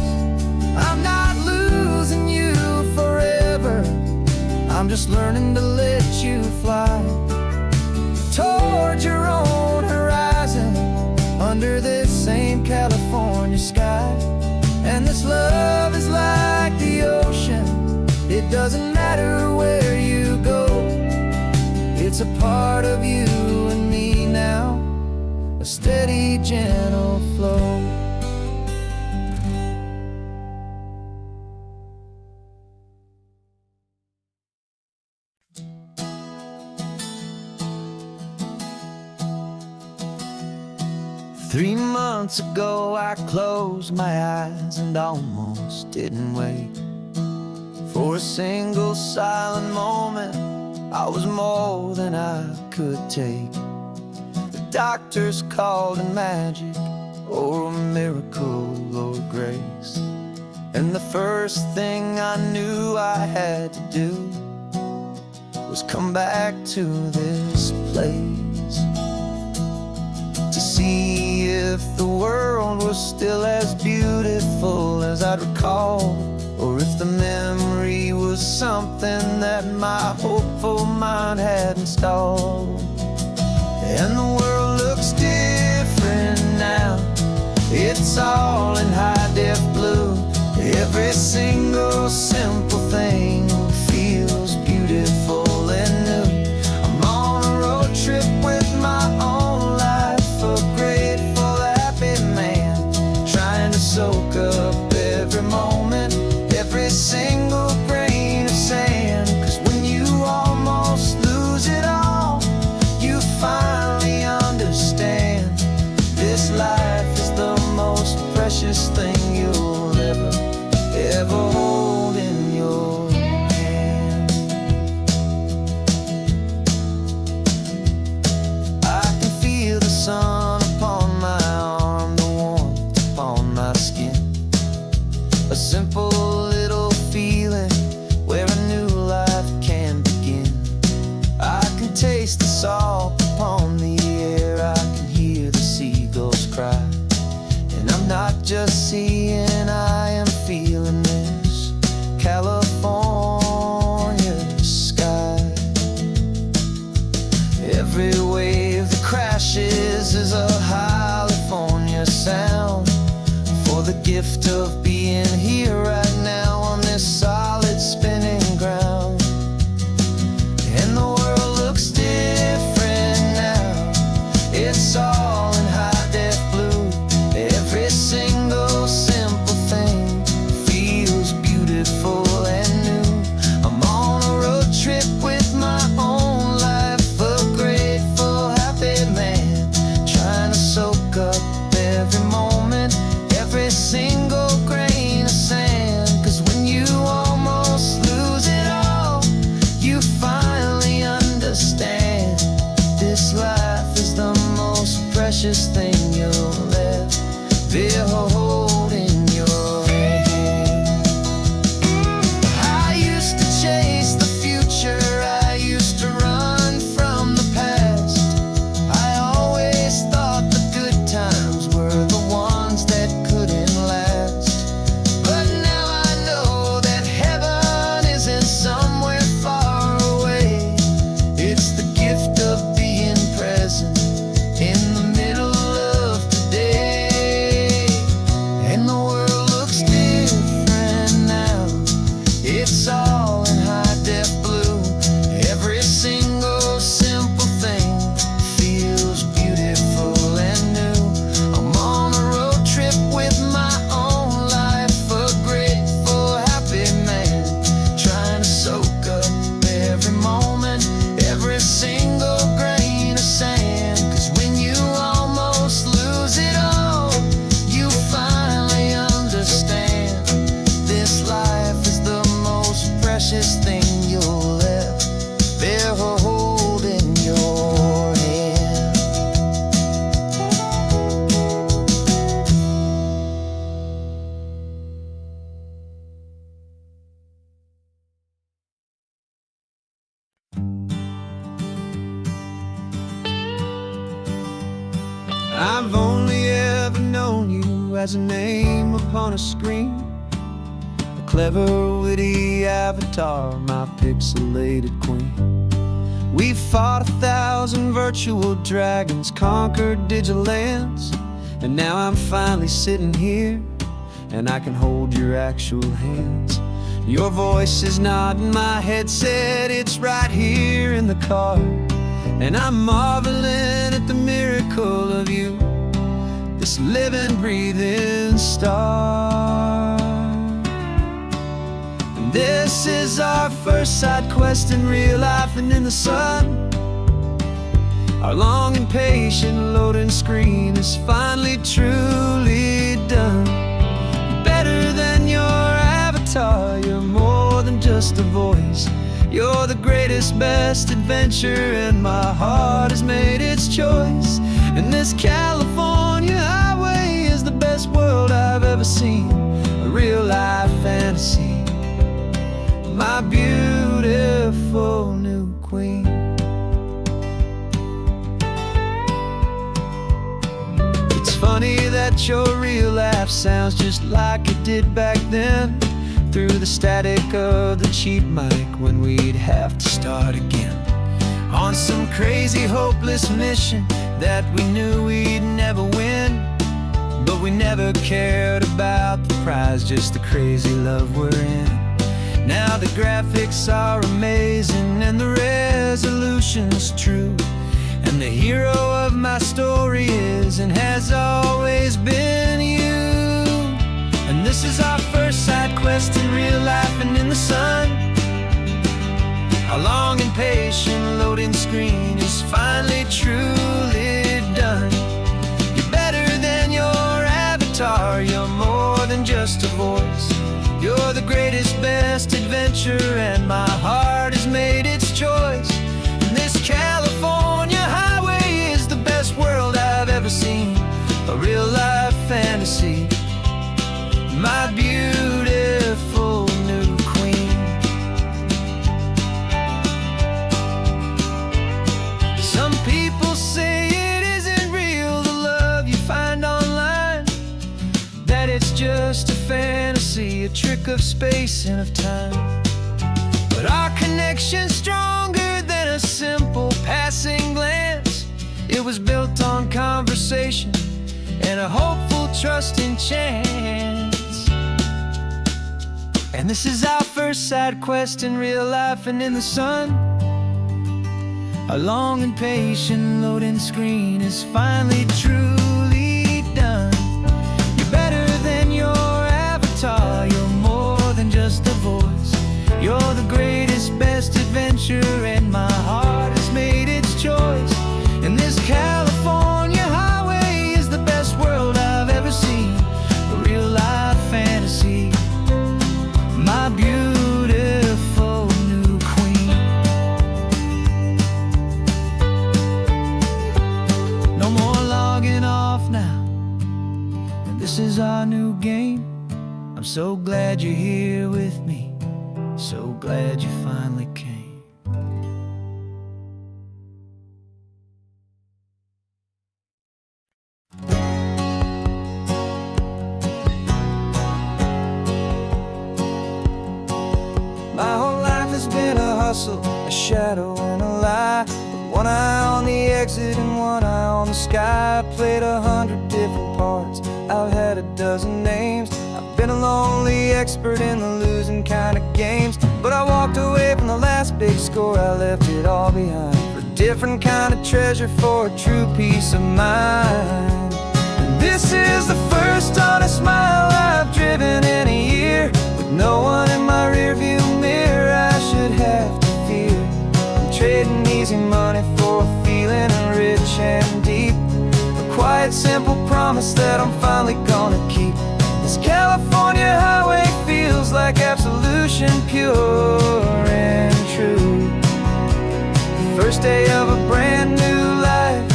I'm not losing you forever, I'm just learning to let you fly towards your own horizon, under this same California sky. And this love is like the ocean, it doesn't matter where you go, it's a part of you and me now, a steady, gentle flow. 3 months ago I closed my eyes and almost didn't wake. For a single silent moment, I was more than I could take. The doctors called it magic, or a miracle, or grace. And the first thing I knew I had to do was come back to this place, to see if the world was still as beautiful as I'd recall, or if the memory was something that my hopeful mind had installed. And the world looks different now, it's all in high-def blue. Every single simple thing feels beautiful and new. I'm on a road trip with my own life, a grateful, happy man, trying to soak up every moment, every single grain of sand. 'Cause when you almost lose it all, you finally understand this life is the most precious thing you'll ever hold in your hand. I can feel the sun upon my arm, the warmth upon my skin, a simple little feeling where a new life can begin. I can taste the salt upon the air, I can hear the seagulls cry, and I'm not just seeing, I am feeling this California sky. Every wave that crashes is a California sound, for the gift of being here right now on this solid spinning ground. And the world looks different now, it's all in high-def blue. Every single simple thing feels beautiful and new. I'm on a road trip with my own life, a grateful, happy man, trying to soak up every moment, every single grain of sand. 'Cause when you almost lose it all, you finally understand this life is the most precious thing you'll ever hold in your hand. I used to chase the future, I used to run from the past. I always thought the good times were the ones that couldn't last. But now I know that heaven isn't somewhere far away. It's the gift of being present in the middle of today. And the world looks different now, it's all in high-def blue. Every single simple thing feels beautiful and new. I'm on a road trip with my own life, a grateful, happy man, trying to soak up every moment, every single grain of sand. 'Cause when you almost lose it all, you finally understand this life is the most precious thing you'll ever hold in your hand. I've only ever known you as a name upon a screen, a clever, witty avatar, my pixelated queen. We fought 1,000 virtual dragons, conquered digital lands, and now I'm finally sitting here, and I can hold your actual hands. Your voice is not in my headset, it's right here in the car, and I'm marveling at the miracle of you, this living, breathing star. And this is our first side quest in real life and in the sun. Our long and patient loading screen is finally truly done. Better than your avatar, you're more than just a voice. You're the greatest, best adventure, and my heart has made its choice. And this California highway is the best world I've ever seen. A real life fantasy, my beautiful new queen. It's funny that your real life sounds just like it did back then, through the static of the cheap mic when we'd have to start again, on some crazy hopeless mission that we knew we'd never win. But we never cared about the prize, just the crazy love we're in. Now the graphics are amazing and the resolution's true, and the hero of my story is and has always been you. And this is our first side quest in real life and in the sun. Our long and patient loading screen is finally truly done. You're better than your avatar, you're more than just a voice. You're the greatest, best adventure, and my heart has made its choice. And this California highway is the best world I've ever seen. A real life fantasy, my beautiful new queen. Some people say it isn't real, the love you find online, that it's just a fantasy, a trick of space and of time. But our connection's stronger than a simple passing glance. It was built on conversation and a hopeful, trusting chance. And this is our first side quest in real life and in the sun. Our long and patient loading screen is finally truly done. You're better than your avatar, you're more than just a voice. You're the greatest, best adventure, and my heart has made its choice. And this California highway is the best world I've ever seen. A real life fantasy, my beautiful new queen. No more logging off now, and this is our new game. I'm so glad you're here with me, so glad you finally came. My whole life has been a hustle, a shadow and a lie, with one eye on the exit and one eye on the sky. I played 100 different parts, I've had a dozen names. I've been a lonely expert in the losing kind of games, but I walked away from the last big score, I left it all behind, for a different kind of treasure, for a true peace of mind. And this is the first honest mile I've driven in a year, with no one in my rearview mirror I should have to fear. I'm trading easy money for a feeling rich and deep, a quiet, simple promise that I'm finally gonna keep. This California highway feels like absolution, pure and true. The first day of a brand new life,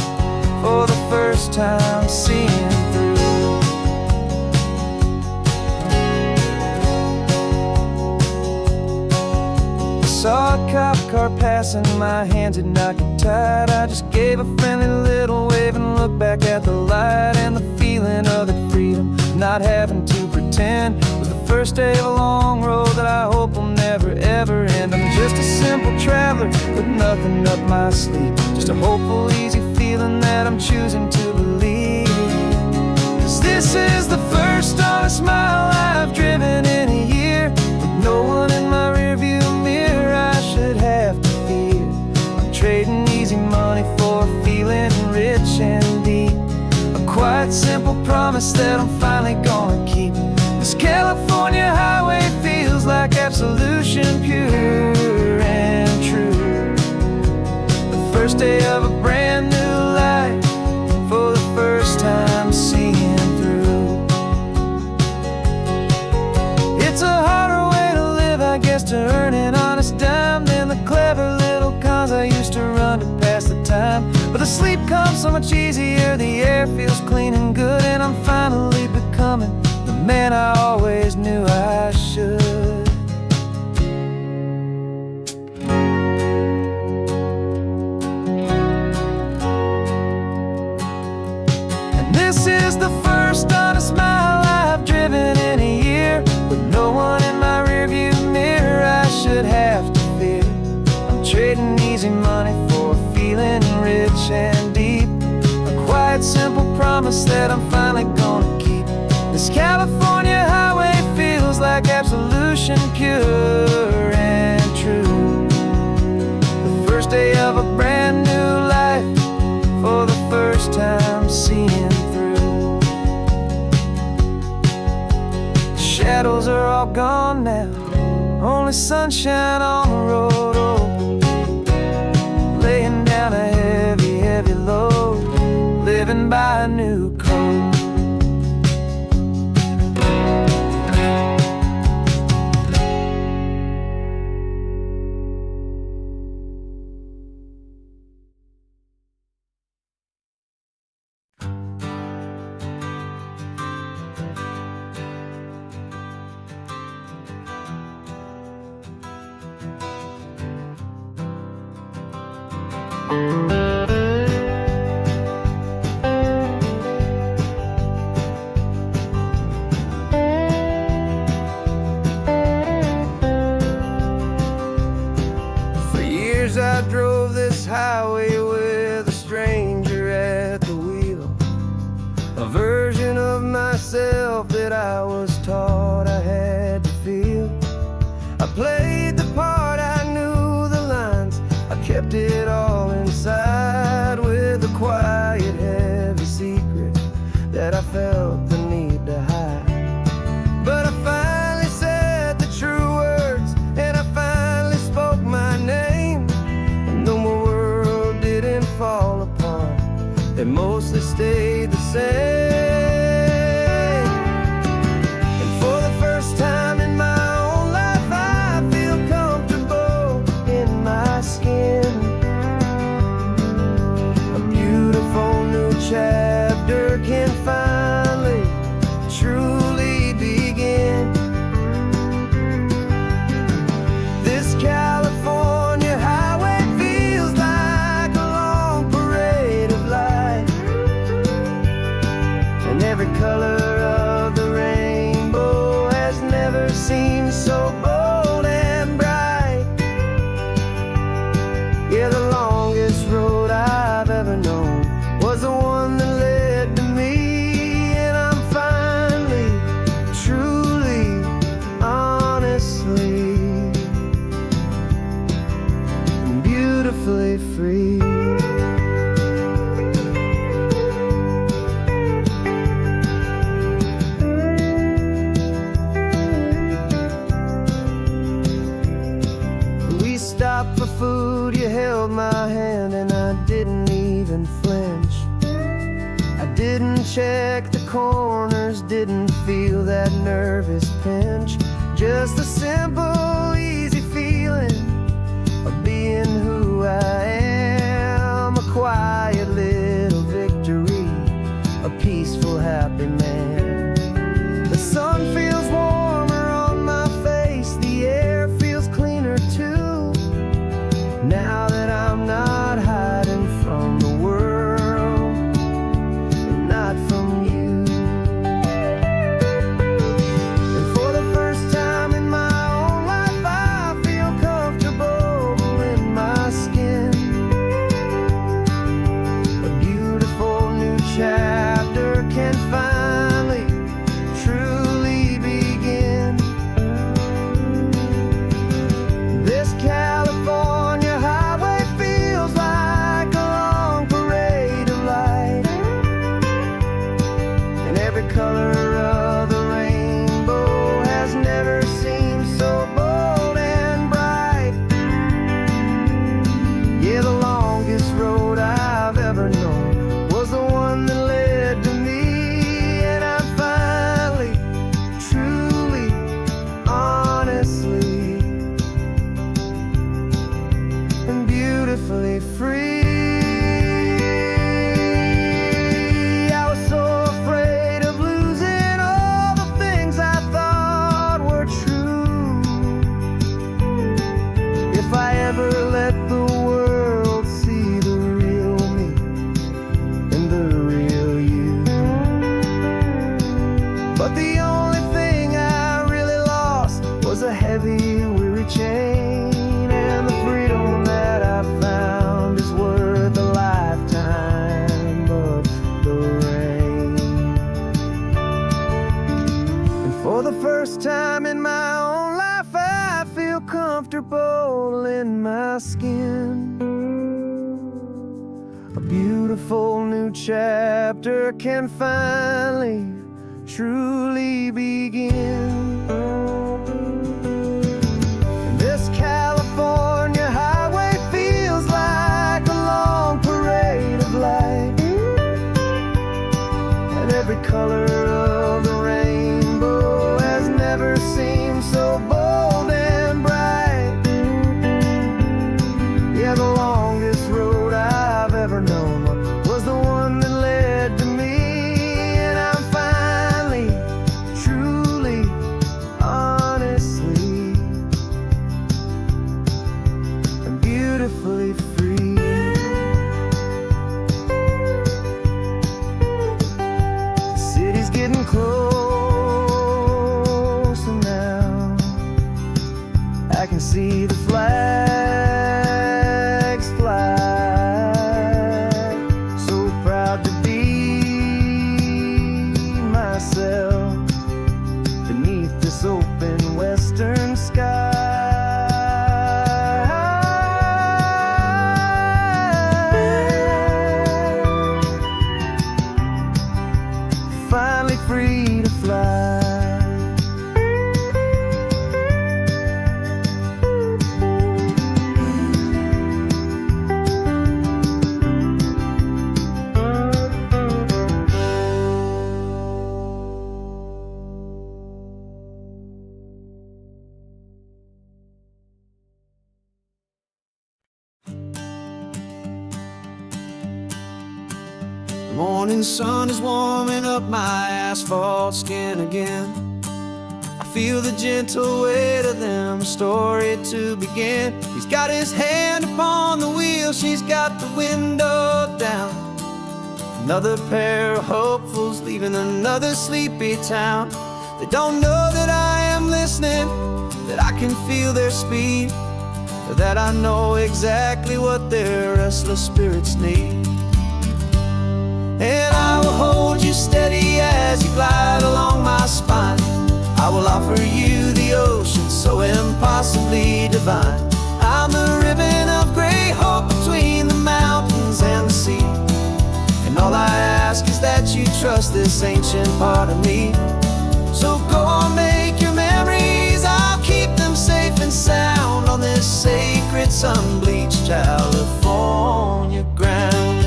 for the first time seeing through. Saw a cop car passing, my hands had not got tied. I just gave a friendly little wave and looked back at the light, and the feeling of that freedom, not having to pretend, was the first day of a long road that I hope will never ever end. I'm just a simple traveler with nothing up my sleeve, just a hopeful, easy feeling that I'm choosing to believe. 'Cause this is the first honest mile I've driven in a year, with no one in my rearview mirror I should have to fear. I'm trading easy money for a feeling rich and deep, a quiet, simple promise that I'm finally gonna keep. This California highway feels like absolution, pure and true. The first day of a brand new to earn an honest dime than the clever little cons I used to run to pass the time. But the sleep comes so much easier, the air feels clean and good, and I'm finally becoming the man I always knew I should. And this is the first honest mile I've driven in a year, with no one in my rearview mirror I should have to fear. I'm trading easy money for a feeling rich and deep, a quiet, simple promise that I'm finally gonna keep. This California highway feels like absolution, pure and true. The first day of a brand new life, for the first time seeing through. The shadows are all gone now, only sunshine on the road. Oh, laying down a heavy, heavy load, living by a new code. For years I drove this highway with a stranger at the wheel, a version of myself that I was taught I had to feel. I played the part, I knew the lines, I kept it all inside, with a quiet, heavy secret that I felt the need to hide. But I finally said the true words, and I finally spoke my name, and though my world didn't fall apart, it mostly stayed the same. And for the first time in my own life, I feel comfortable in my skin. A beautiful new chapter can finally truly begin. This California highway feels like a long parade of light, and every color of the rainbow has never seemed so bold and bright. Yeah, the longest road I've ever known was the one that led to me, and I'm finally, truly, honestly, and beautifully free. We stopped for food, you held my hand, and I didn't even flinch. I didn't check the corners, didn't feel that nervous pinch. Just a simple, easy feeling of being who I am. A quiet little victory, a peaceful, happy man. The sun feels warmer on my face, the air feels cleaner too, now that I'm not hiding from the world, and not from you. And for the first time in my own life, the weary chain, and the freedom that I found is worth a lifetime of the rain. And for the first time in my own life, I feel comfortable in my skin. A beautiful new chapter can finally, truly begin. And this California highway feels like a long parade of light, and every color of the rainbow has never seemed so bold and bright. Yeah, the longest road I've ever known was the one that led to me, and I'm finally, truly, honestly, and beautifully free. The city's getting closer now. I can see the flags fly. So proud to be myself beneath this open western sky. Finally free to fly. The morning sun is warming up my asphalt skin again. I feel the gentle weight of them, a story to begin. He's got his hand upon the wheel, she's got the window down. Another pair of hopefuls leaving another sleepy town. They don't know that I am listening, that I can feel their speed, or that I know exactly what their restless spirits need. And I will hold you steady as you glide along my spine. I will offer you the ocean so impossibly divine. I'm the ribbon of gray hope between the mountains and the sea. And all I ask is that you trust this ancient part of me. So go on, make your memories, I'll keep them safe and sound on this sacred sun-bleached California ground.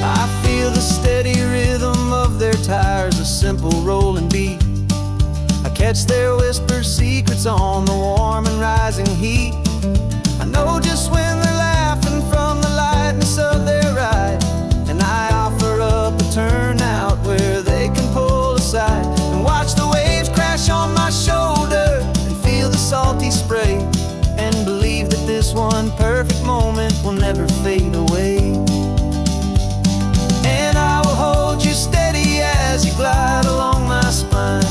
I feel the steady rhythm of their tires, a simple rolling beat. I catch their whispered secrets on the warm and rising heat. I know just when they're laughing from the lightness of their ride, and I offer up a turnout where they can pull aside and watch the waves crash on my shoulder and feel the salty spray, and believe that this one perfect moment will never fade away. And I will hold you steady as you glide along my spine.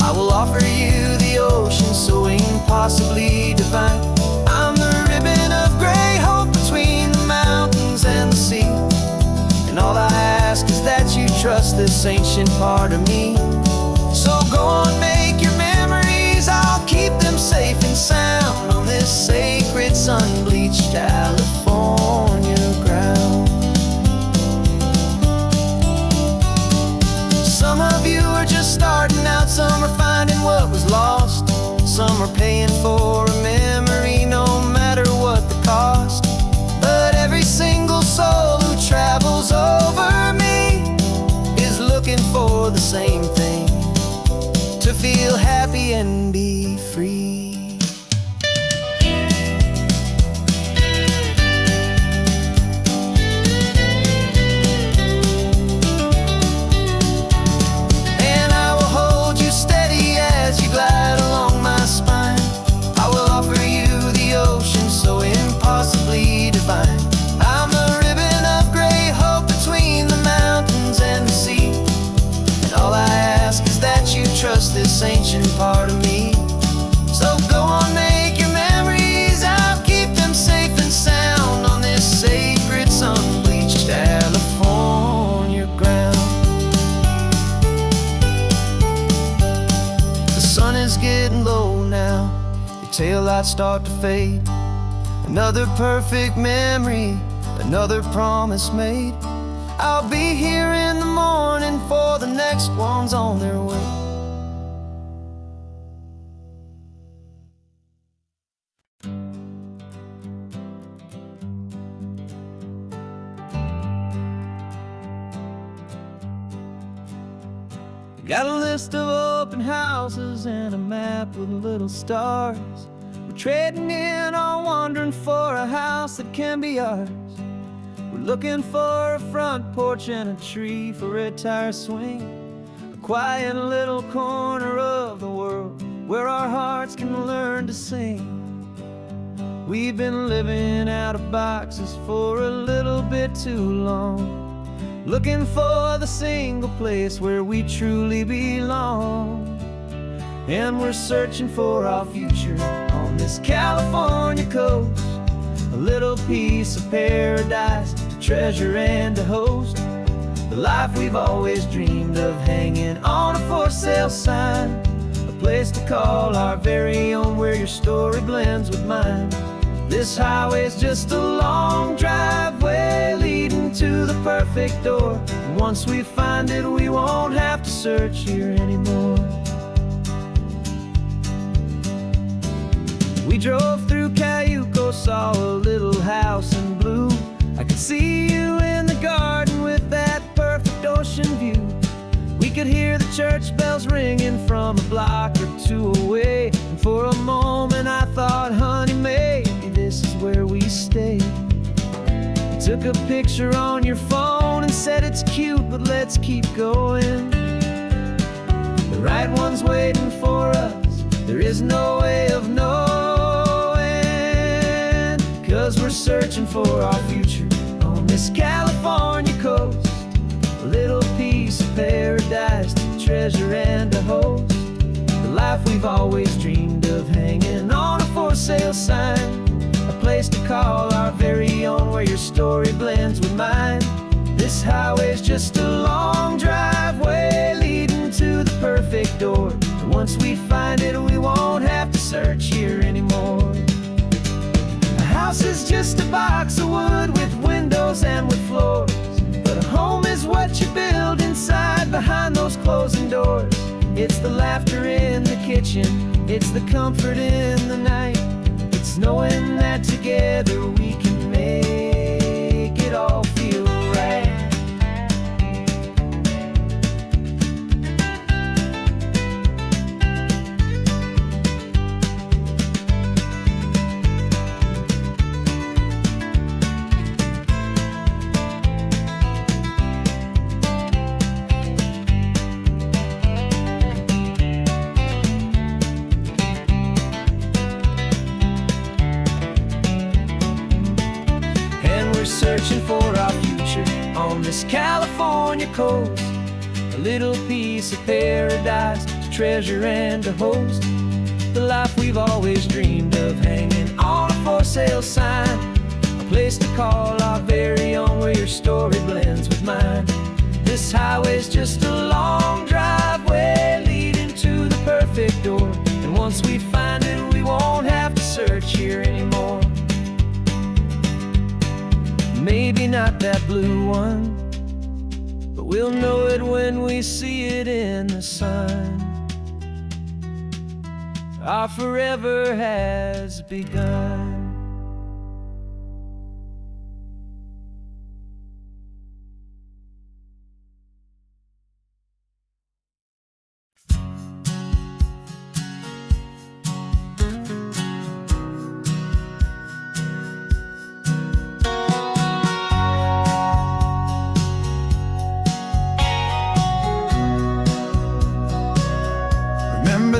I will offer you the ocean so impossibly divine. I'm the ribbon of gray hope between the mountains and the sea. And all I ask is that you trust this ancient part of me. So go on, make your memories, I'll keep them safe and sound on this sacred sun-bleached California ground. Some of you are just starting out, some are finding what was lost, some are paying for a memory no matter what the cost. But every single soul who travels over me is looking for the same thing, to feel happy and be free. Trust this this ancient part of me. So go on, make your memories, I'll keep them safe and sound on this sacred sun-bleached California ground. The sun is getting low now, your taillights start to fade. Another perfect memory, another promise made. I'll be here in the morning for the next ones on their way. Got a list of open houses and a map with little stars. We're trading in or wandering for a house that can be ours. We're looking for a front porch and a tree for a tire swing, a quiet little corner of the world where our hearts can learn to sing. We've been living out of boxes for a little bit too long, looking for the single place where we truly belong. And we're searching for our future on this California coast, a little piece of paradise to treasure and to host, the life we've always dreamed of hanging on a for sale sign, a place to call our very own where your story blends with mine. This highway's just a long driveway leading to the perfect door, and once we find it we won't have to search here anymore. We drove through Cayuco, saw a little house in blue. I could see you in the garden with that perfect ocean view. We could hear the church bells ringing from a block or two away, and for a moment I thought, honey, maybe this is where we stay. You took a picture on your phone and said it's cute, but let's keep going. The right one's waiting for us, there is no way of knowing, 'cause we're searching for our future on this California coast, a little piece of paradise to treasure and to host, the life we've always dreamed of hanging on a for sale sign, a place to call our very own where your story blends with mine. This highway's just a long driveway leading to the perfect door, and once we find it we won't have to search here anymore. A house is just a box of wood with windows and with floors, but a home is what you build inside behind those closing doors. It's the laughter in the kitchen, it's the comfort in the night, it's knowing that together we can make it all feel right. Searching for our future on this California coast, a little piece of paradise to treasure and to host, the life we've always dreamed of hanging on a for sale sign, a place to call our very own where your story blends with mine. This highway's just a long driveway leading to the perfect door, and once we find it we won't have to search here anymore. Maybe not that blue one, but we'll know it when we see it in the sun. Our forever has begun.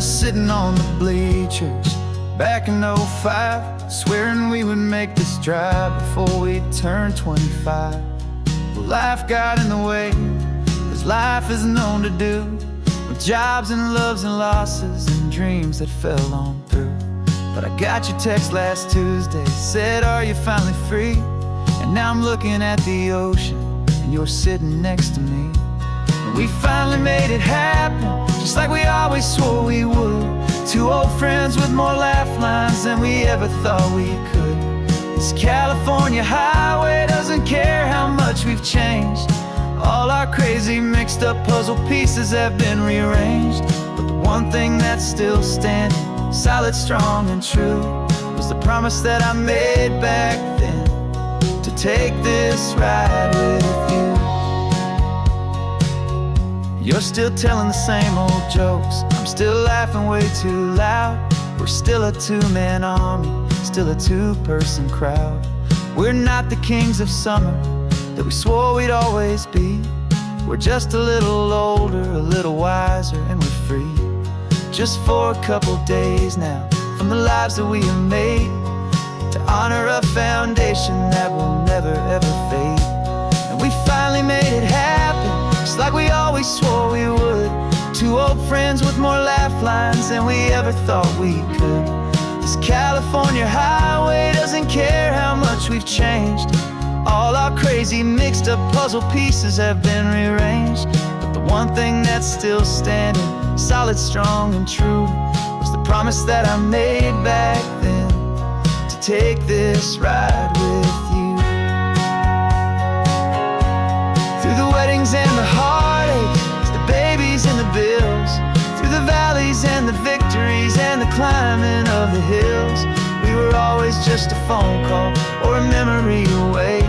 Sitting on the bleachers back in '05, swearing we would make this drive before we turned 25. Well, life got in the way, as life is known to do. with jobs and loves and losses and dreams that fell on through. But I got your text last Tuesday, said, are you finally free? And now I'm looking at the ocean, and you're sitting next to me. And we finally made it happen, just like we always swore we would. Two old friends with more laugh lines than we ever thought we could. This California highway doesn't care how much we've changed. All our crazy mixed up puzzle pieces have been rearranged. But the one thing that's still standing, solid, strong, and true, was the promise that I made back then, to take this ride with you. You're still telling the same old jokes, I'm still laughing way too loud. We're still a two-man army, still a two-person crowd. We're not the kings of summer that we swore we'd always be. We're just a little older, a little wiser, and we're free. Just for a couple days now, from the lives that we have made, to honor a foundation that will never ever fade. And we finally made it happen, just like we always swore we would. Two old friends with more laugh lines than we ever thought we could. This California highway doesn't care how much we've changed. All our crazy mixed up puzzle pieces have been rearranged. But the one thing that's still standing, solid, strong, and true, was the promise that I made back then, to take this ride with you. Through the weddings and the heartaches, the babies and the bills, through the valleys and the victories and the climbing of the hills, we were always just a phone call or a memory away,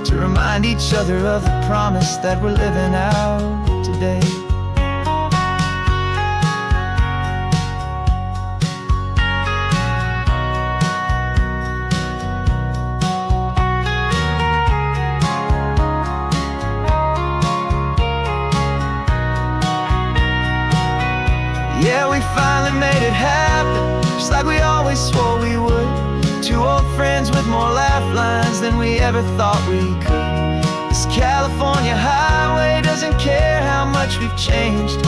to remind each other of the promise that we're living out today. Yeah, we finally made it happen, just like we always swore we would. Two old friends with more laugh lines than we ever thought we could. This California highway doesn't care how much we've changed.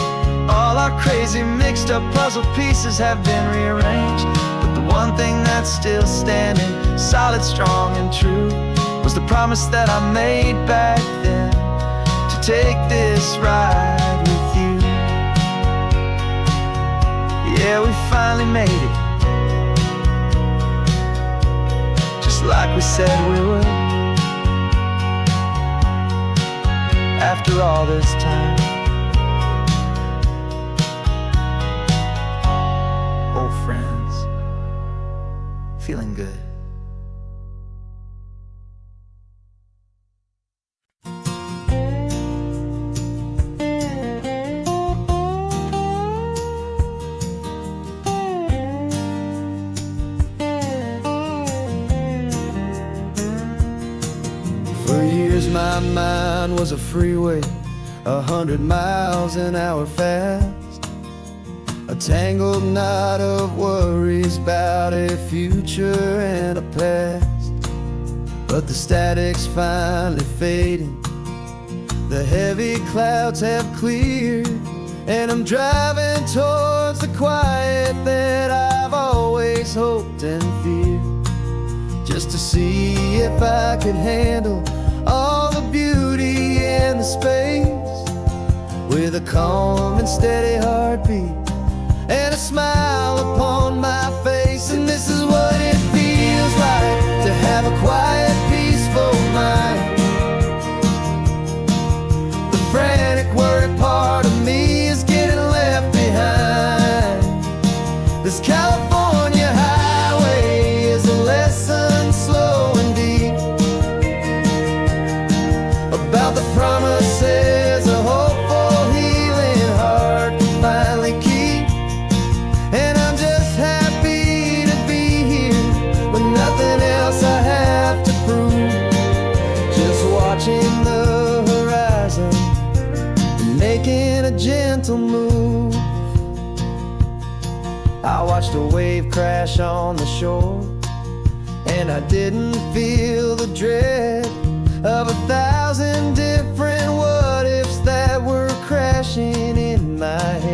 All our crazy mixed up puzzle pieces have been rearranged. But the one thing that's still standing, solid, strong, and true, was the promise that I made back then, to take this ride with you. Yeah, we finally made it, just like we said we would. After all this time, old friends, feeling good. For years my mind was a freeway, 100 miles an hour fast, a tangled knot of worries about a future and a past. But the static's finally fading, the heavy clouds have cleared, and I'm driving towards the quiet that I've always hoped and feared, just to see if I could handle all the beauty and the space, with a calm and steady heartbeat and a smile upon my face. And this is what it feels like to have a quiet, peaceful mind. The frantic, worried part of me is getting left behind. This California highway is a lesson slow and deep, about the promises a hopeful, healing heart can finally keep. And I'm just happy to be here with nothing else I have to prove, just watching the horizon and making a gentle move. I watched a wave crash on the shore, and I didn't feel the dread of 1,000 different what ifs that were crashing in my head.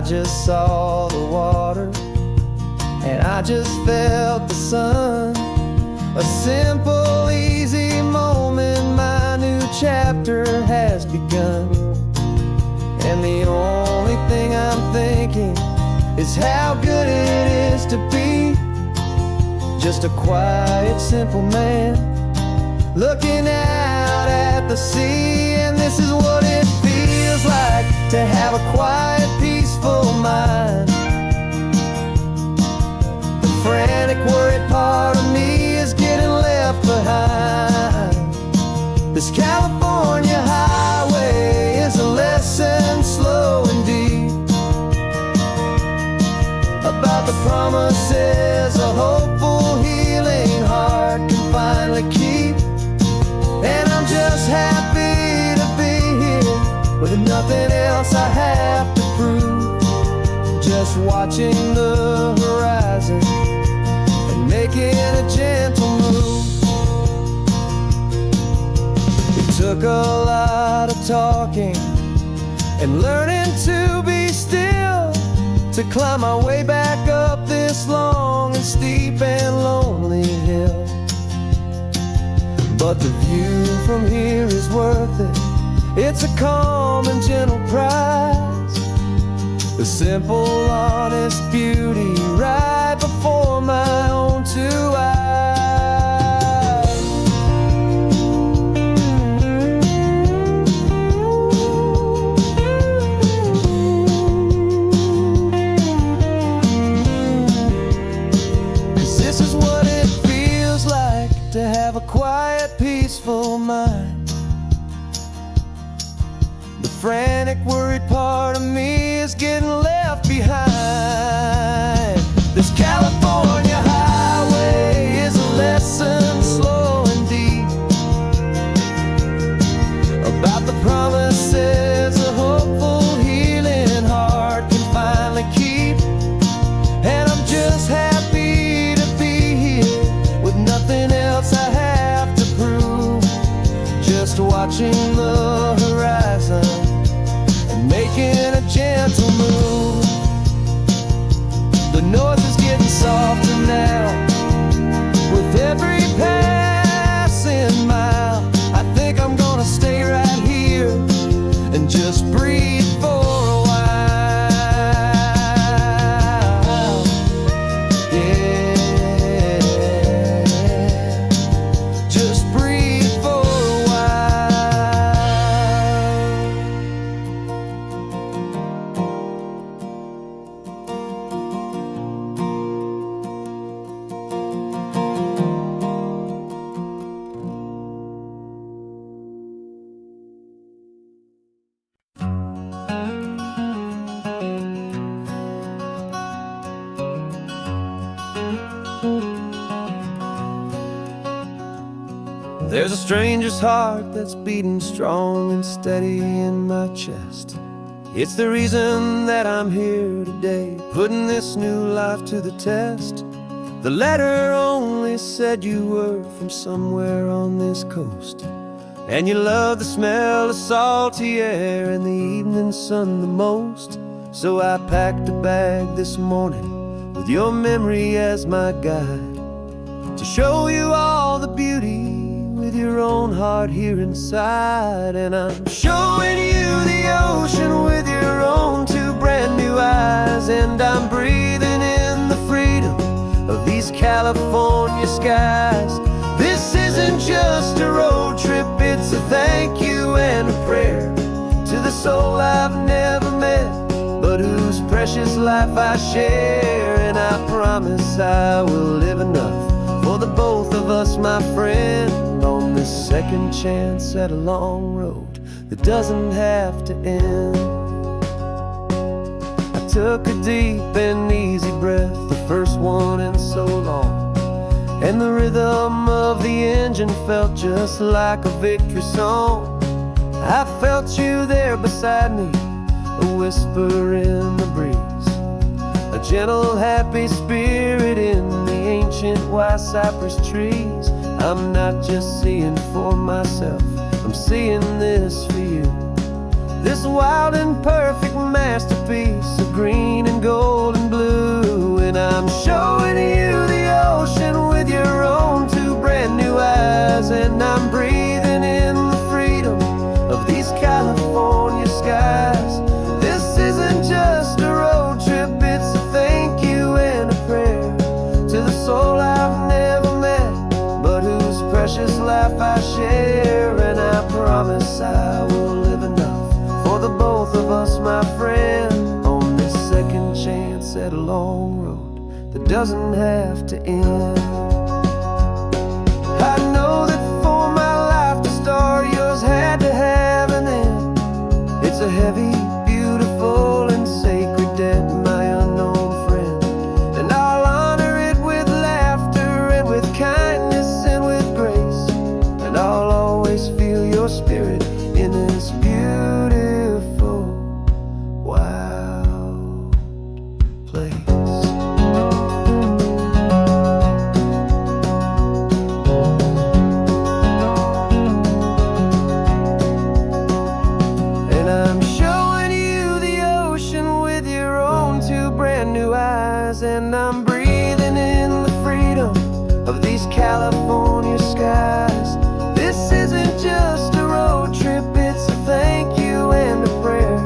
I just saw the water, and I just felt the sun. A simple, easy moment, my new chapter has begun. And the only thing I'm thinking is how good it is to be just a quiet, simple man looking out at the sea. And this is what it feels like to have a quiet, peaceful mind. The frantic, worried part of me is getting left behind. This California highway is a lesson slow and deep about the promises a hopeful, healing heart can finally keep. And I'm just happy to be here with nothing else I have to prove, just watching the horizon and making a gentle move. It took a lot of talking and learning to be still to climb my way back up this long and steep and lonely hill. But the view from here is worth it. It's a calm and gentle prize, the simple, honest beauty right before my own two eyes. This is what it feels like to have a quiet, peaceful mind. The frantic, worried part of me is getting left behind. This California highway is a lesson slow and deep about the promises a hopeful, healing heart can finally keep. And I'm just happy to be here with nothing else I have to prove, just watching the horizon and making a gentle move. The noise is getting softer now with every passing mile. I think I'm gonna stay right here and just breathe for a while. Yeah, just breathe for a while. There's a stranger's heart that's beating strong and steady in my chest. It's the reason that I'm here today, putting this new life to the test. The letter only said you were from somewhere on this coast, and you love the smell of salty air and the evening sun the most. So I packed a bag this morning with your memory as my guide, to show you all the beauty with your own heart here inside. And I'm showing you the ocean with your own two brand new eyes, and I'm breathing in the freedom of these California skies. This isn't just a road trip, it's a thank you and a prayer to the soul I've never met, but whose precious life I share. And I promise I will live enough for the both of us, my friend, on this second chance at a long road that doesn't have to end. I took a deep and easy breath, the first one in so long, and the rhythm of the engine felt just like a victory song. I felt you there beside me, a whisper in the breeze, a gentle, happy spirit in the ancient white cypress trees. I'm not just seeing for myself, I'm seeing this for you. This wild and perfect masterpiece of green and gold and blue. And I'm showing you the ocean with your own two brand new eyes. And I'm breathing in the freedom of these California skies. This isn't just a road trip, it's a thank you and a prayer to the soul I've never met, but whose precious life I share. And I promise I will live enough for the both of us, my friend, on this second chance at a long road that doesn't have to end. I know that for my life to start, yours had to have an end. It's a heavy, beautiful, and sacred debt, my unknown friend. And I'll honor it with laughter and with kindness and with grace. And I'll always feel your spirit in this beautiful, wild place. And I'm breathing in the freedom of these California skies. This isn't just a road trip, it's a thank you and a prayer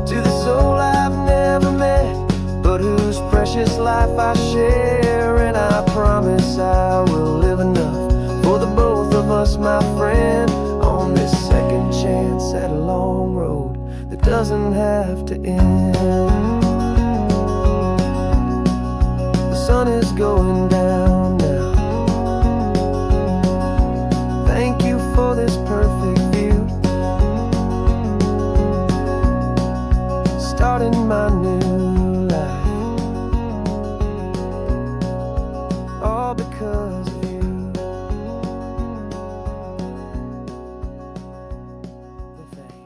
to the soul I've never met, but whose precious life I share. And I promise I will live enough for the both of us, my friend, on this second chance at a long road that doesn't have to end. The sun is going down now. Thank you for this perfect view, starting my new life, all because of you. Thank you.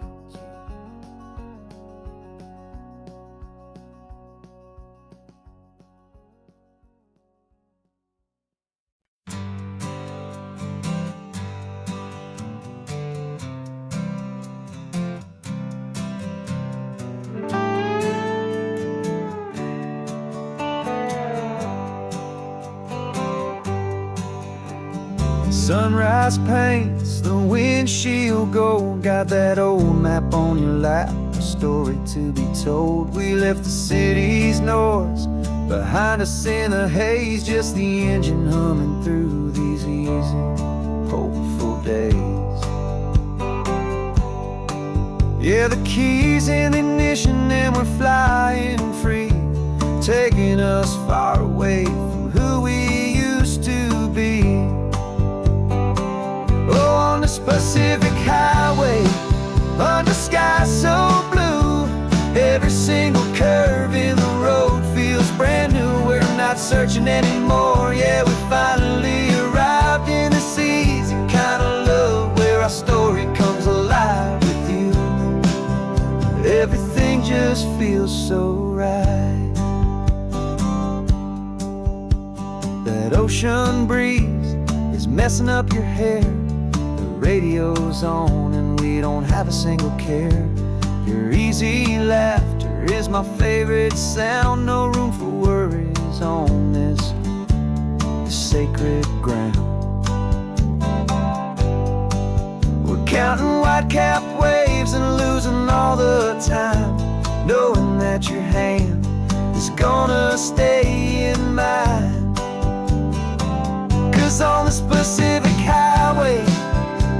Sunrise paints the windshield gold. Got that old map on your lap, a story to be told. We left the city's noise behind us in the haze, just the engine humming through these easy, hopeful days. Yeah, the keys in the ignition and we're flying free, taking us far away from who we used to be. Oh, on this Pacific highway, under sky so blue, every single curve in the road feels brand new. We're not searching anymore, yeah, we finally arrived in this easy kind of love where our story comes alive with you. Everything just feels so right. That ocean breeze is messing up your hair, radio's on and we don't have a single care. Your easy laughter is my favorite sound. No room for worries on this sacred ground. We're counting white-capped waves and losing all the time, knowing that your hand is gonna stay in mine. 'Cause on this Pacific highway,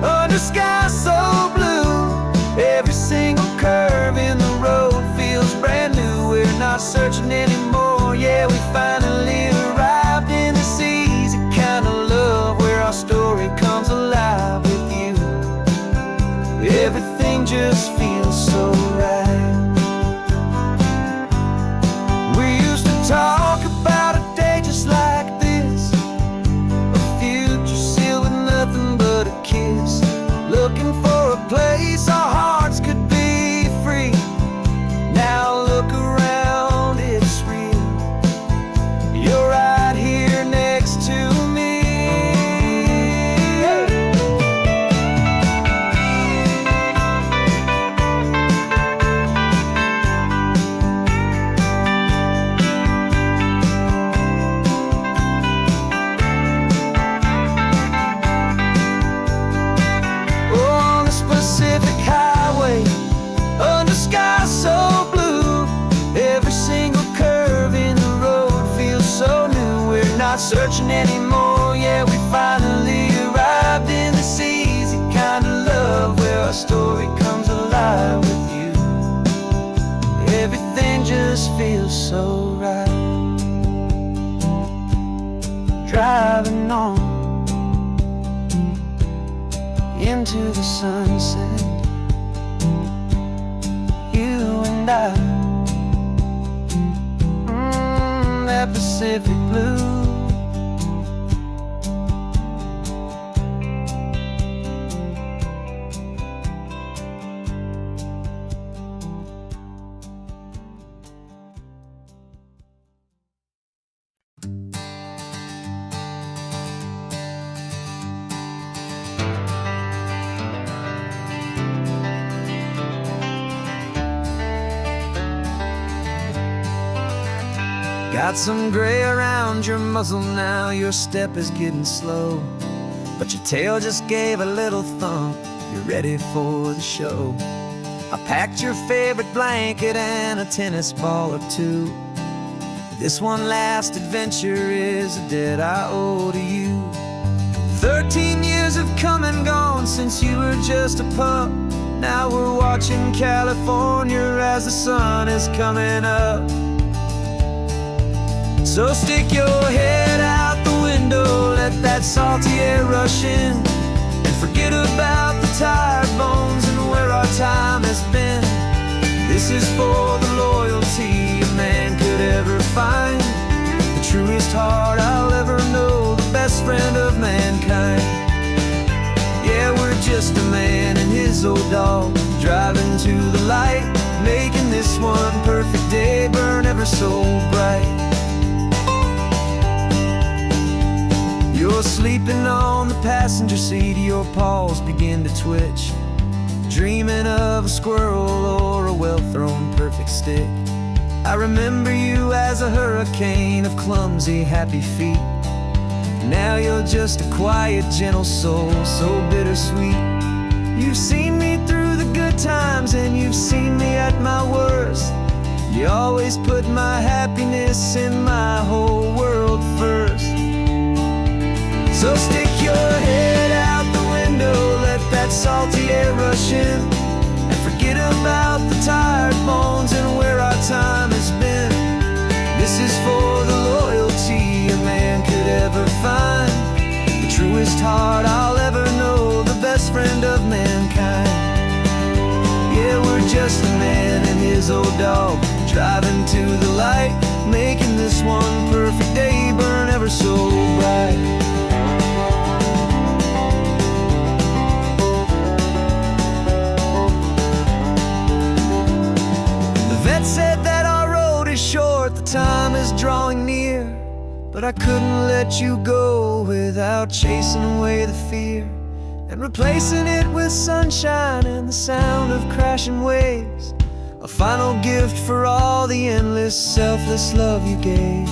under sky so blue, every single curve in the road feels brand new. We're not searching anymore, yeah, we finally arrived in this easy kind of love where our story comes alive with you. Everything just feels so right. We used to talk about a day just like this, a future sealed feels so right. Driving on into the sunset, you and I, that Pacific blue. Got some gray around your muzzle now, your step is getting slow, but your tail just gave a little thump, you're ready for the show. I packed your favorite blanket and a tennis ball or two. This one last adventure is a debt I owe to you. 13 years have come and gone since you were just a pup. Now we're watching California as the sun is coming up. So stick your head out the window, let that salty air rush in, and forget about the tired bones and where our time has been. This is for the loyalty a man could ever find, the truest heart I'll ever know, the best friend of mankind. Yeah, we're just a man and his old dog, driving to the light, making this one perfect day burn ever so bright. You're sleeping on the passenger seat, your paws begin to twitch, dreaming of a squirrel or a well-thrown perfect stick. I remember you as a hurricane of clumsy, happy feet. Now you're just a quiet, gentle soul, so bittersweet. You've seen me through the good times and you've seen me at my worst. You always put my happiness in my whole world first. So stick your head out the window, let that salty air rush in, and forget about the tired bones and where our time has been. This is for the loyalty a man could ever find, the truest heart I'll ever know, the best friend of mankind. Yeah, we're just a man and his old dog, driving to the light, making this one perfect day burn ever so bright. Said that our road is short, the time is drawing near, but I couldn't let you go without chasing away the fear and replacing it with sunshine and the sound of crashing waves, a final gift for all the endless, selfless love you gave.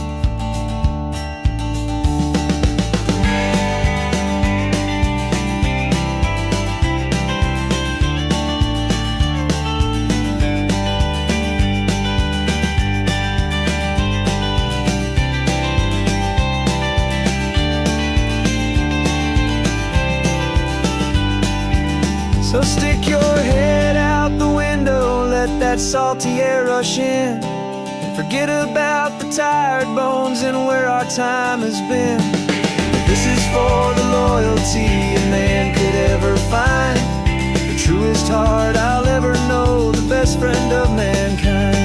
So stick your head out the window, let that salty air rush in, and forget about the tired bones and where our time has been. This is for the loyalty a man could ever find, the truest heart I'll ever know, the best friend of mankind.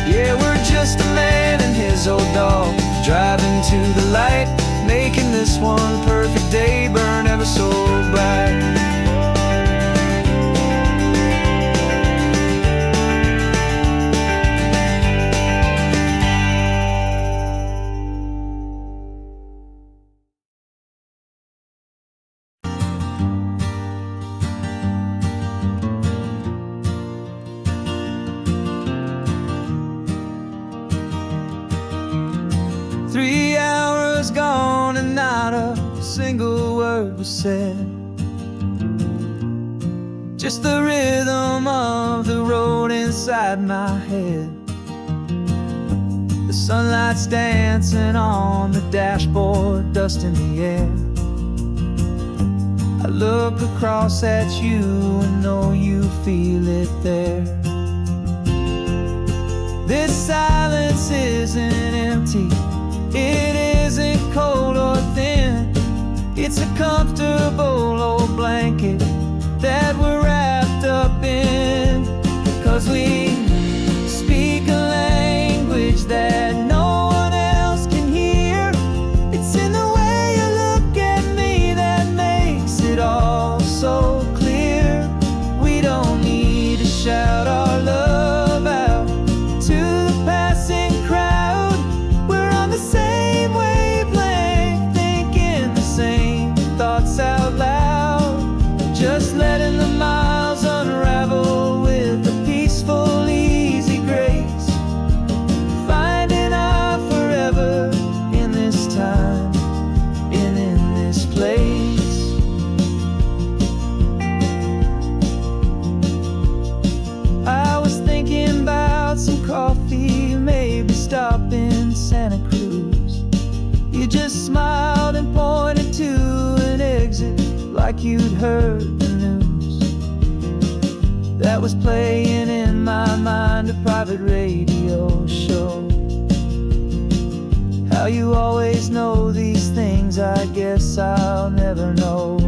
Yeah, we're just a man and his old dog, driving to the light, making this one perfect day burn ever so bright. 3 hours gone and not a single word was said. Just the rhythm of the road inside my head. The sunlight's dancing on the dashboard, dust in the air. I look across at you and know you feel it there. This comfortable old blanket that we're wrapped up in. 'Cause we speak a language that no one else can hear. It's in the way you look at me that makes it all so clear. We don't need to shout our love out to the passing crowd. We're on the same wavelength, thinking the same thoughts out loud. Just letting the miles unravel with a peaceful, easy grace. Finding our forever in this time and in this place. I was thinking about some coffee, maybe stop in Santa Cruz. You just smiled and pointed to an exit like you'd heard the news. That was playing in my mind, a private radio show. How you always know these things, I guess I'll never know.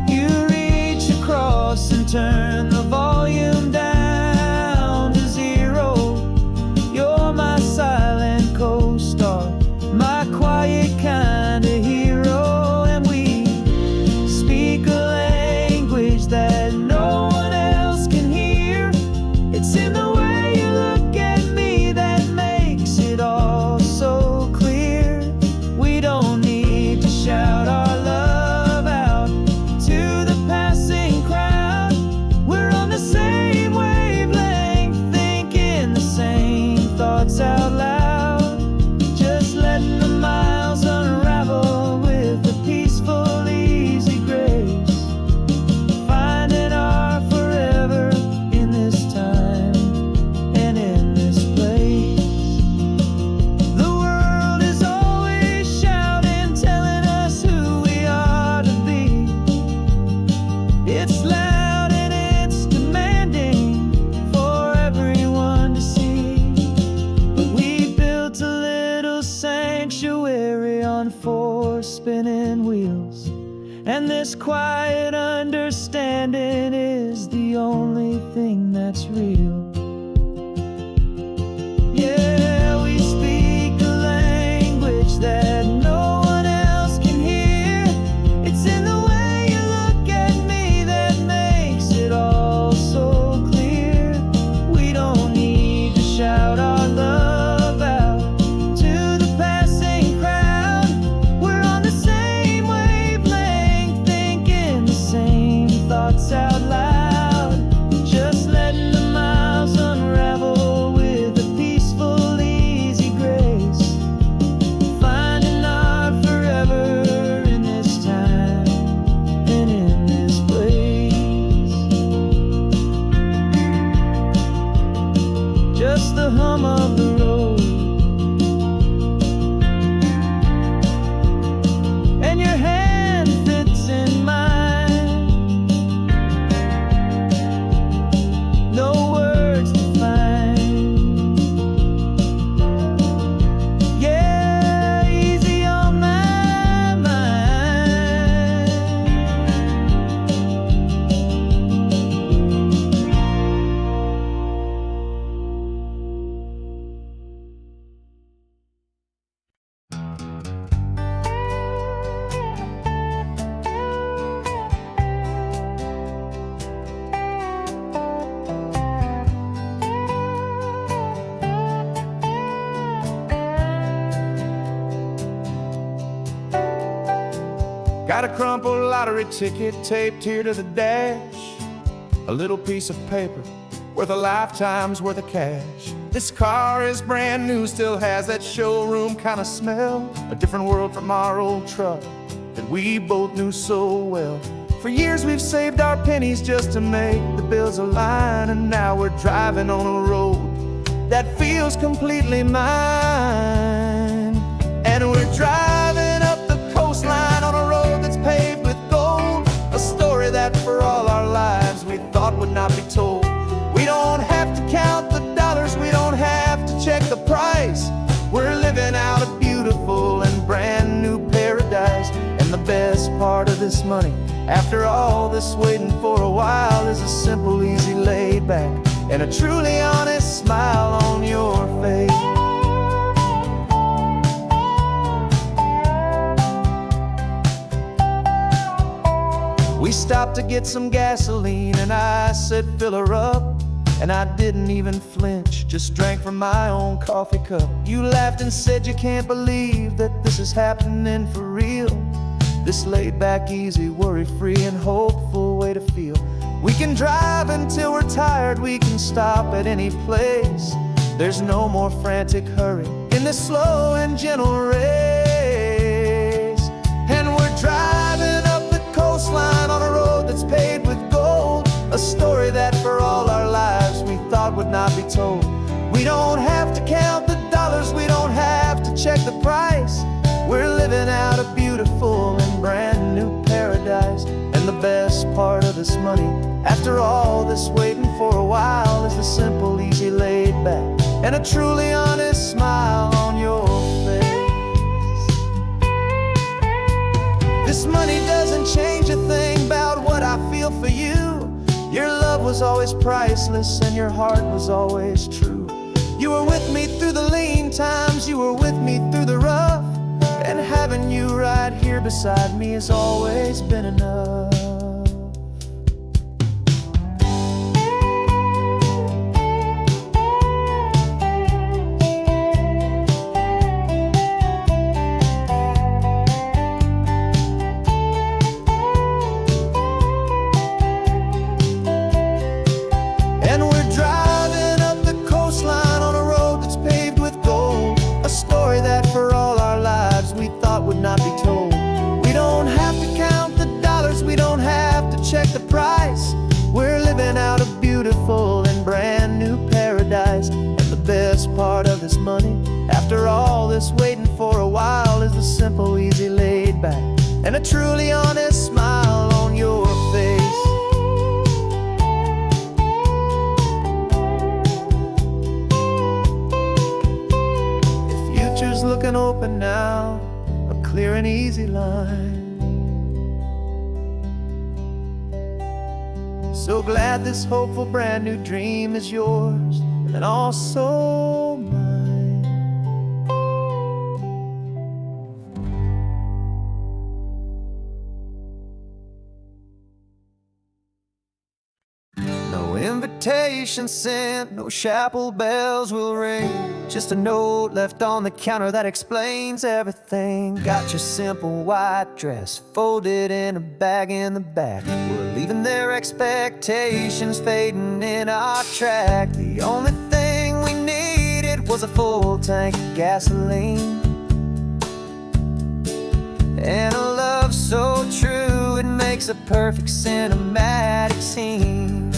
You reach across and turn the volume down to zero. You're my silent co-star, my quiet kind of hero. And we speak a language that no one else can hear. It's in the way you look at me that makes it all so clear. We don't need to shout our love out to the passing crowd. We're on the same wavelength, thinking the same thoughts out loud. Just letting the miles unravel with a peaceful, easy grace. Finding our forever in this time and in this place. The world is always shouting, telling us who we are to be. It's loud and it's demanding for everyone to see. But we built a little sanctuary on four spinning wheels, and this quiet understanding is the only thing that's real. Yeah, we speak a language that no one else can hear. It's in the way you look at me that makes it all so clear. We don't need to shout our love out to the passing crowd. We're on the same wavelength, thinking the same thoughts out loud. Just letting the miles unravel with a peaceful, easy grace. Finding our forever in this time and in this place. Just the hum of the road and your hand fits in mine. No words to find. Yeah, easy on my mind. Got a crumpled lottery ticket taped here to the dash. A little piece of paper worth a lifetime's worth of cash. This car is brand new, still has that showroom kind of smell. A different world from our old truck that we both knew so well. For years we've saved our pennies just to make the bills align, and now we're driving on a road that feels completely mine. And we're driving up the coastline on a road that's paved with gold, a story that for all our lives we thought would not be told. We don't have to count the dollars, we don't have to check the price. We're living out a beautiful and brand new paradise. part of this money. After all this waiting for a while is a simple, easy, laid back, and a truly honest smile on your face. We stopped to get some gasoline and I said fill her up, and I didn't even flinch, just drank from my own coffee cup. You laughed and said you can't believe that this is happening for real. This laid back, easy, worry-free and hopeful way to feel. We can drive until we're tired, we can stop at any place. There's no more frantic hurry in this slow and gentle race. And we're driving up the coastline on a road that's paved with gold, a story that for all our lives we thought would not be told. We don't have to count the dollars, we don't have to check the price. We're living out a beautiful and brand new paradise. And the best part of this money, after all this waiting for a while, is the simple, easy, laid back, and a truly honest smile on your face. This money doesn't change a thing about what I feel for you. Your love was always priceless and your heart was always true. You were with me through the lean times, you were with me through the rough, and having you right here beside me has always been enough. And we're driving up the coastline on a road that's paved with gold, a story that for all our lives we thought would not be told. We don't have to count the dollars, we don't have to check the price. We're living out a beautiful and brand new paradise. And the best part of this money, after all this waiting for a while, is the simple, easy, laid back, and a truly honest smile on your face. Future's looking open now, a clear and easy line. So glad this hopeful brand new dream is yours and also mine. No invitation sent, no chapel bells will ring, just a note left on the counter that explains everything. Got your simple white dress folded in a bag in the back. We're leaving their expectations fading in our track. The only thing we needed was a full tank of gasoline, and a love so true it makes a perfect cinematic scene.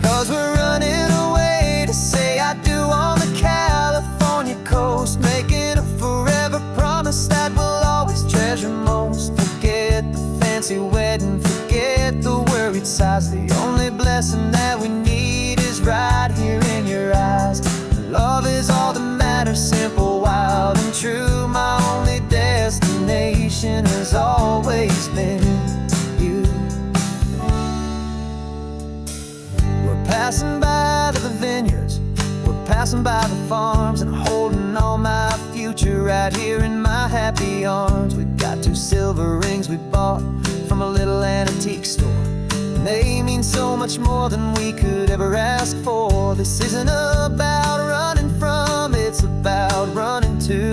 'Cause we're running away to say I do on the California coast, making a forever promise that we'll always treasure most. Forget the fancy wedding, forget the worried sighs. The only blessing that we need is right here in your eyes. Love is all that matters, simple, wild, and true. My only destination has always been you. We're passing by the vineyards, we're passing by the farms, and holding all my future right here in my happy arms. We've got 2 silver rings we bought from a little antique store, and they mean so much more than we could ever ask for. This isn't about running from, it's about running to.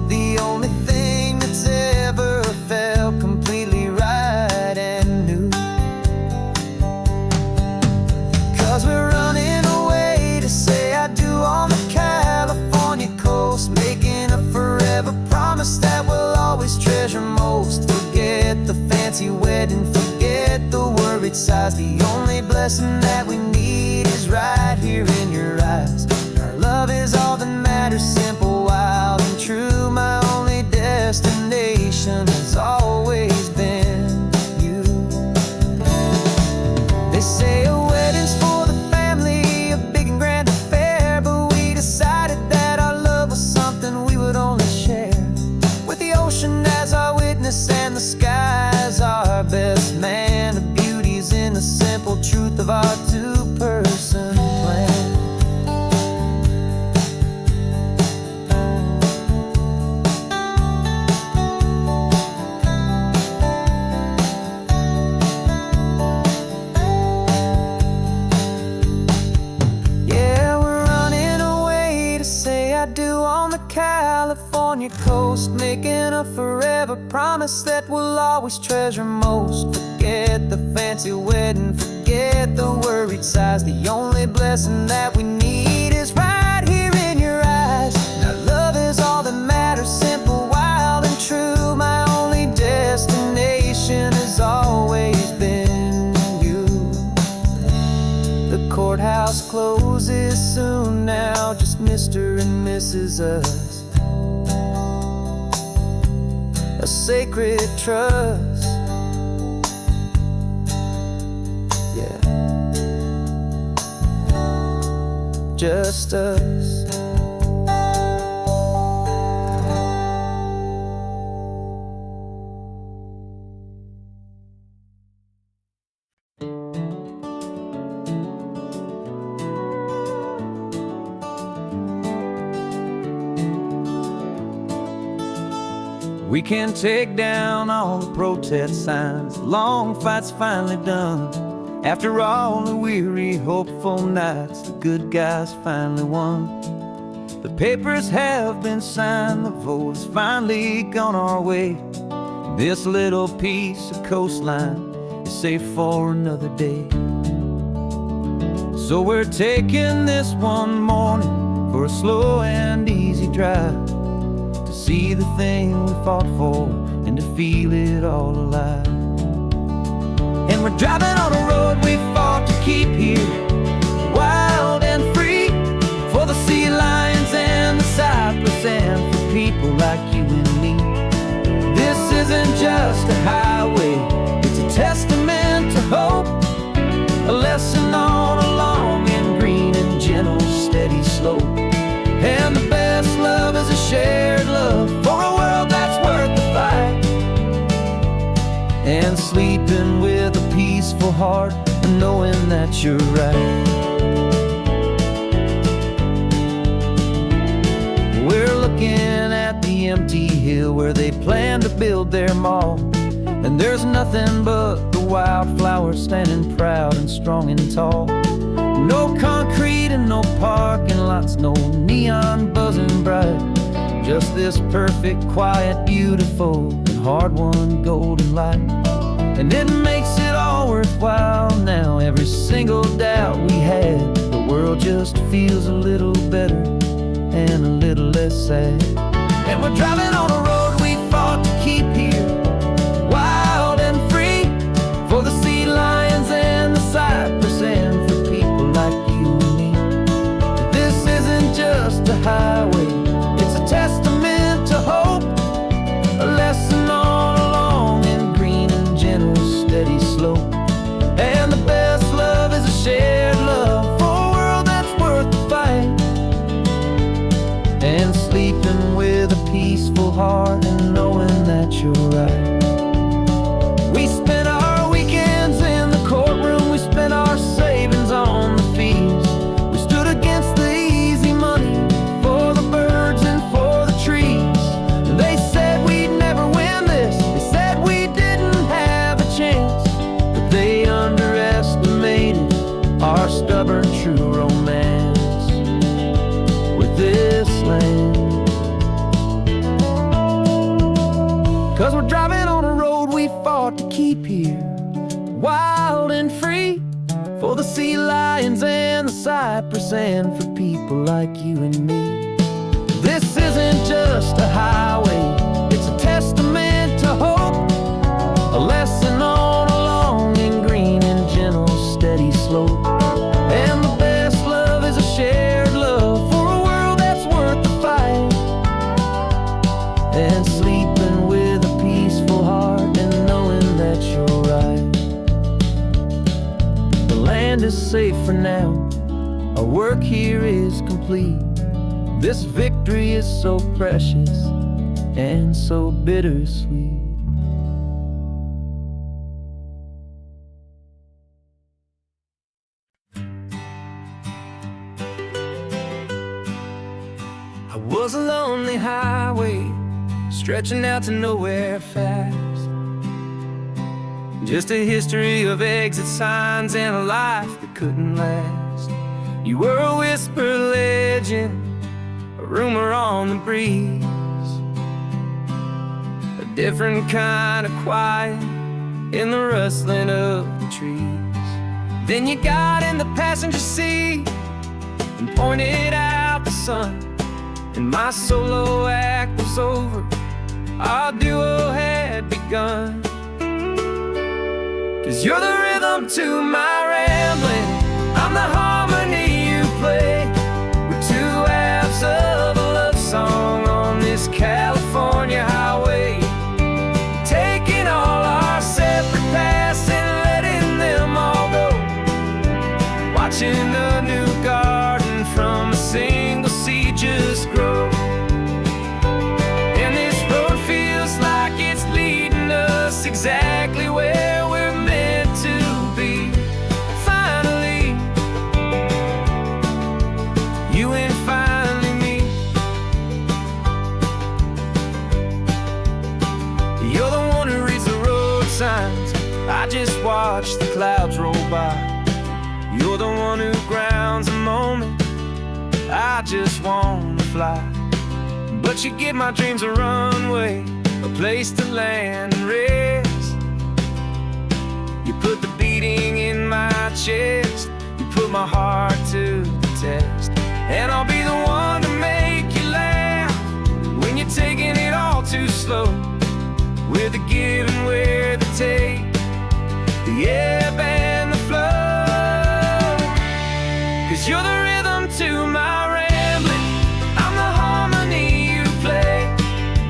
The only thing that's ever felt completely right and new. 'Cause we're running away to say I do on the California coast, making a forever promise that we'll always treasure most. Forget the fancy wedding, forget the worried sighs. The only blessing that we need is right here in your eyes. Our love is all that matters, simple, wild, and true. My only destination has always been you. They say a wedding's for the family, a big and grand affair, but we decided that our love was something we would only of our two-person plan. Yeah, we're running away to say I do on the California coast, making a forever promise that we'll always treasure most. Forget the fancy wedding, forget the worried sighs. The only blessing that we need is right here in your eyes. Now love is all that matters, simple, wild, and true. My only destination has always been you. The courthouse closes soon now, just Mr. and Mrs. Us. A sacred trust. Yeah, just us. We can take down all the protest signs, long fight's finally done. After all the weary, hopeful nights, the good guys finally won. The papers have been signed, the vote has finally gone our way. This little piece of coastline is safe for another day. So we're taking this one morning for a slow and easy drive, to see the thing we fought for and to feel it all alive. And we're driving on a road we fought to keep here, wild and free, for the sea lions and the cypress and for people like you and me. This isn't just a highway, it's a testament to hope, a lesson on a long and green and gentle steady slope. And the best love is a shared love for a world that's worth the fight, and sleeping with a peaceful heart and knowing that you're right. We're looking at the empty hill where they plan to build their mall, and there's nothing but the wildflowers standing proud and strong and tall. No concrete and no parking lots, no neon buzzing bright, just this perfect, quiet, beautiful, and hard-won golden light. And it makes it all worthwhile now, every single doubt we had. The world just feels a little better and a little less sad. And we're driving on a road we fought to keep here, wild and free, for the sea lions and the cypress and for people like you and me. This isn't just a highway, it's a testament to hope, a lesson on a long and green and gentle steady slope. And the best love is a shared love for a world that's worth the fight, and sleeping with a peaceful heart and knowing that you're right. We spent our weekends in the courtroom, we spent our savings on the fees. We stood against the easy money for the birds and for the trees. And they said we'd never win this, they said we didn't have a chance, but they underestimated our stubborn true romance with this land. 'Cause we're driving on a road we fought to keep here, wild and free, for the sea lions and the cypress and for people like you and me. This isn't just a highway, it's a testament to hope, a lesson on a long and green and gentle steady slope. And the best love is a shared love for a world that's worth the fight, and sleeping with a peaceful heart and knowing that you're right. The land is safe for now, our work here is complete. This victory is so precious and so bittersweet. was a lonely highway stretching out to nowhere fast. Just a history of exit signs and a life that couldn't last. You were a whisper legend, a rumor on the breeze, a different kind of quiet in the rustling of the trees. Then you got in the passenger seat and pointed out the sun, and my solo act was over, our duo had begun. 'Cause you're the rhythm to my rambling, I'm the harmony you play. We're two halves of a love song on this California highway, taking all our separate paths and letting them all go, watching a new garden from a single seed just grow. And this road feels like it's leading us exactly where we're meant to be. Finally, you and finally me. You're the one who reads the road signs, I just watch the clouds roll by. You're the one who grounds a moment, I just wanna fly. But you give my dreams a runway, a place to land and rest. You put the beating in my chest, you put my heart to the test. And I'll be the one to make you laugh when you're taking it all too slow. We're the give and we're the take, the ebb and the flow. 'Cause you're the rhythm to my rambling, I'm the harmony you play.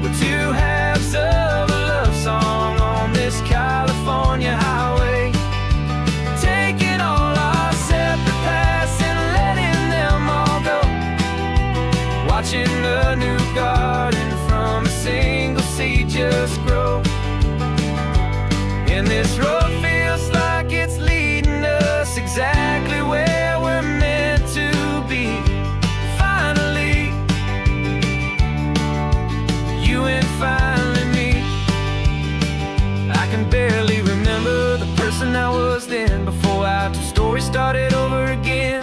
We're two halves of a love song on this California highway, taking all our separate paths and letting them all go, watching a new garden from a single seed just grow. And this road feels like it's leading us exactly where we're meant to be. Finally, you and finally me. I can barely remember the person I was then, before our two stories started over again.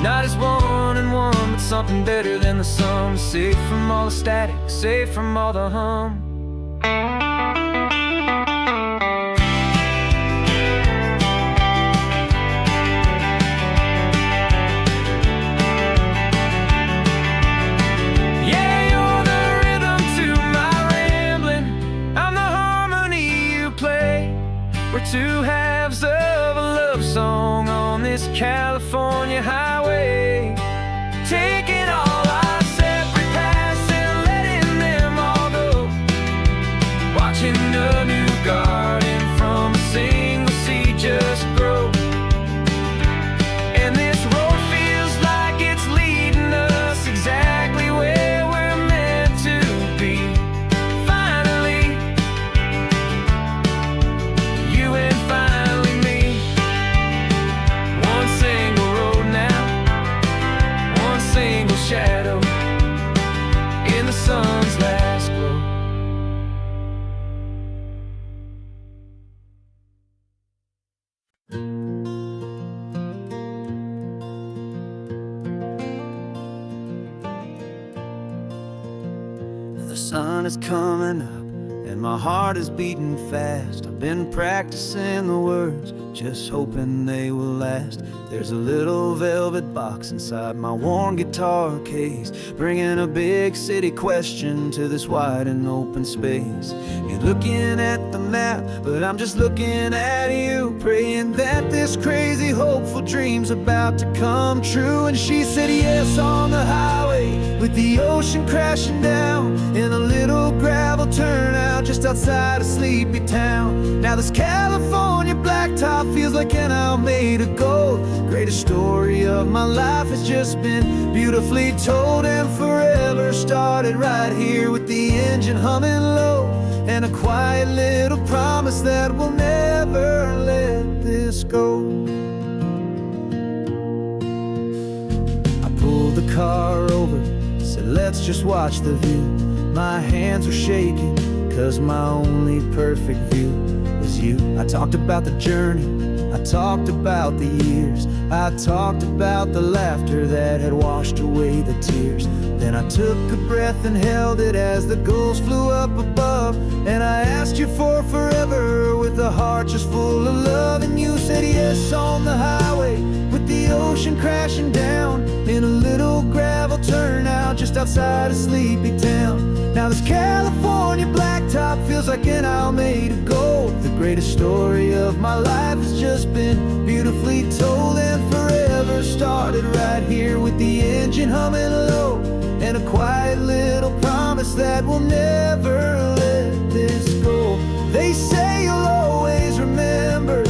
Not as one and one, but something better than the sum. Safe from all the static, safe from all the hum. Two halves of a love song on this California highway, taking all our separate paths and letting them all go, watching a new garden from a single seed just grow. And this road feels like it's leading us exactly where we're meant to be. Finally, you and finally me. One single road now, one single shadow in the sun's last glow. The sun is coming up and my heart is beating fast. I've been practicing the words, just hoping they will last. There's a little velvet box inside my worn guitar case, bringing a big city question to this wide and open space. You're looking at the map, but I'm just looking at you, praying that this crazy hopeful dream's about to come true. And she said yes on the highway, with the ocean crashing down in a little gravel turnout just outside of sleepy town. Now this California blacktop feels like an owl made of gold. Greatest story of my life has just been beautifully told, and forever started right here with the engine humming low, and a quiet little promise that we'll never let this go. I pulled the car over, said let let's just watch the view. My hands were shaking, 'cause my only perfect view was you. I talked about the journey, I talked about the years, I talked about the laughter that had washed away the tears. Then I took a breath and held it as the gulls flew up above. And I asked you for forever with a heart just full of love. And you said yes on the highway with the ocean crashing down in a little gravel turnout just outside of Sleepy Town. Now this California blacktop feels like an Isle made of gold. The greatest story of my life has just been beautifully told. And forever started right here with the engine humming low, and a quiet little promise that we'll never let this go. They say you'll always remember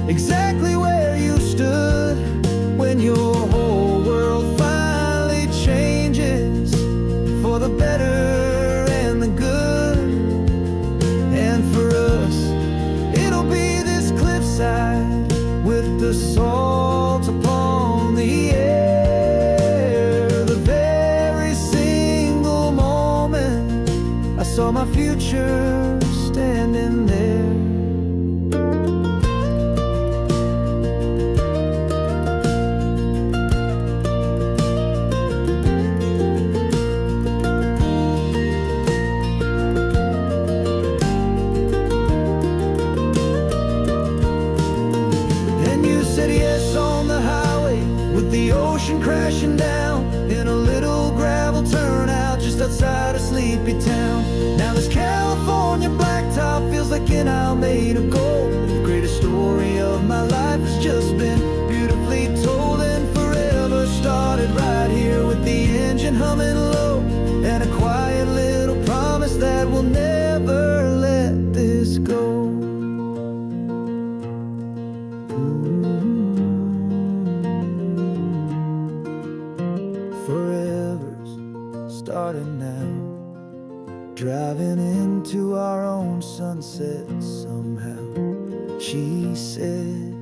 exactly where you stood when your whole world finally changes for the better and the good. And for us, it'll be this cliffside with the salt upon the air. The very single moment I saw my future standing there. Said yes on the highway with the ocean crashing down in a little gravel turnout just outside of Sleepy Town. Now this California blacktop feels like an Isle made of gold. The greatest story of my life has just been beautifully told. And forever started right here with the engine humming low, and a quiet little promise that we'll never let this go. Forever's starting now, driving into our own sunset somehow. She said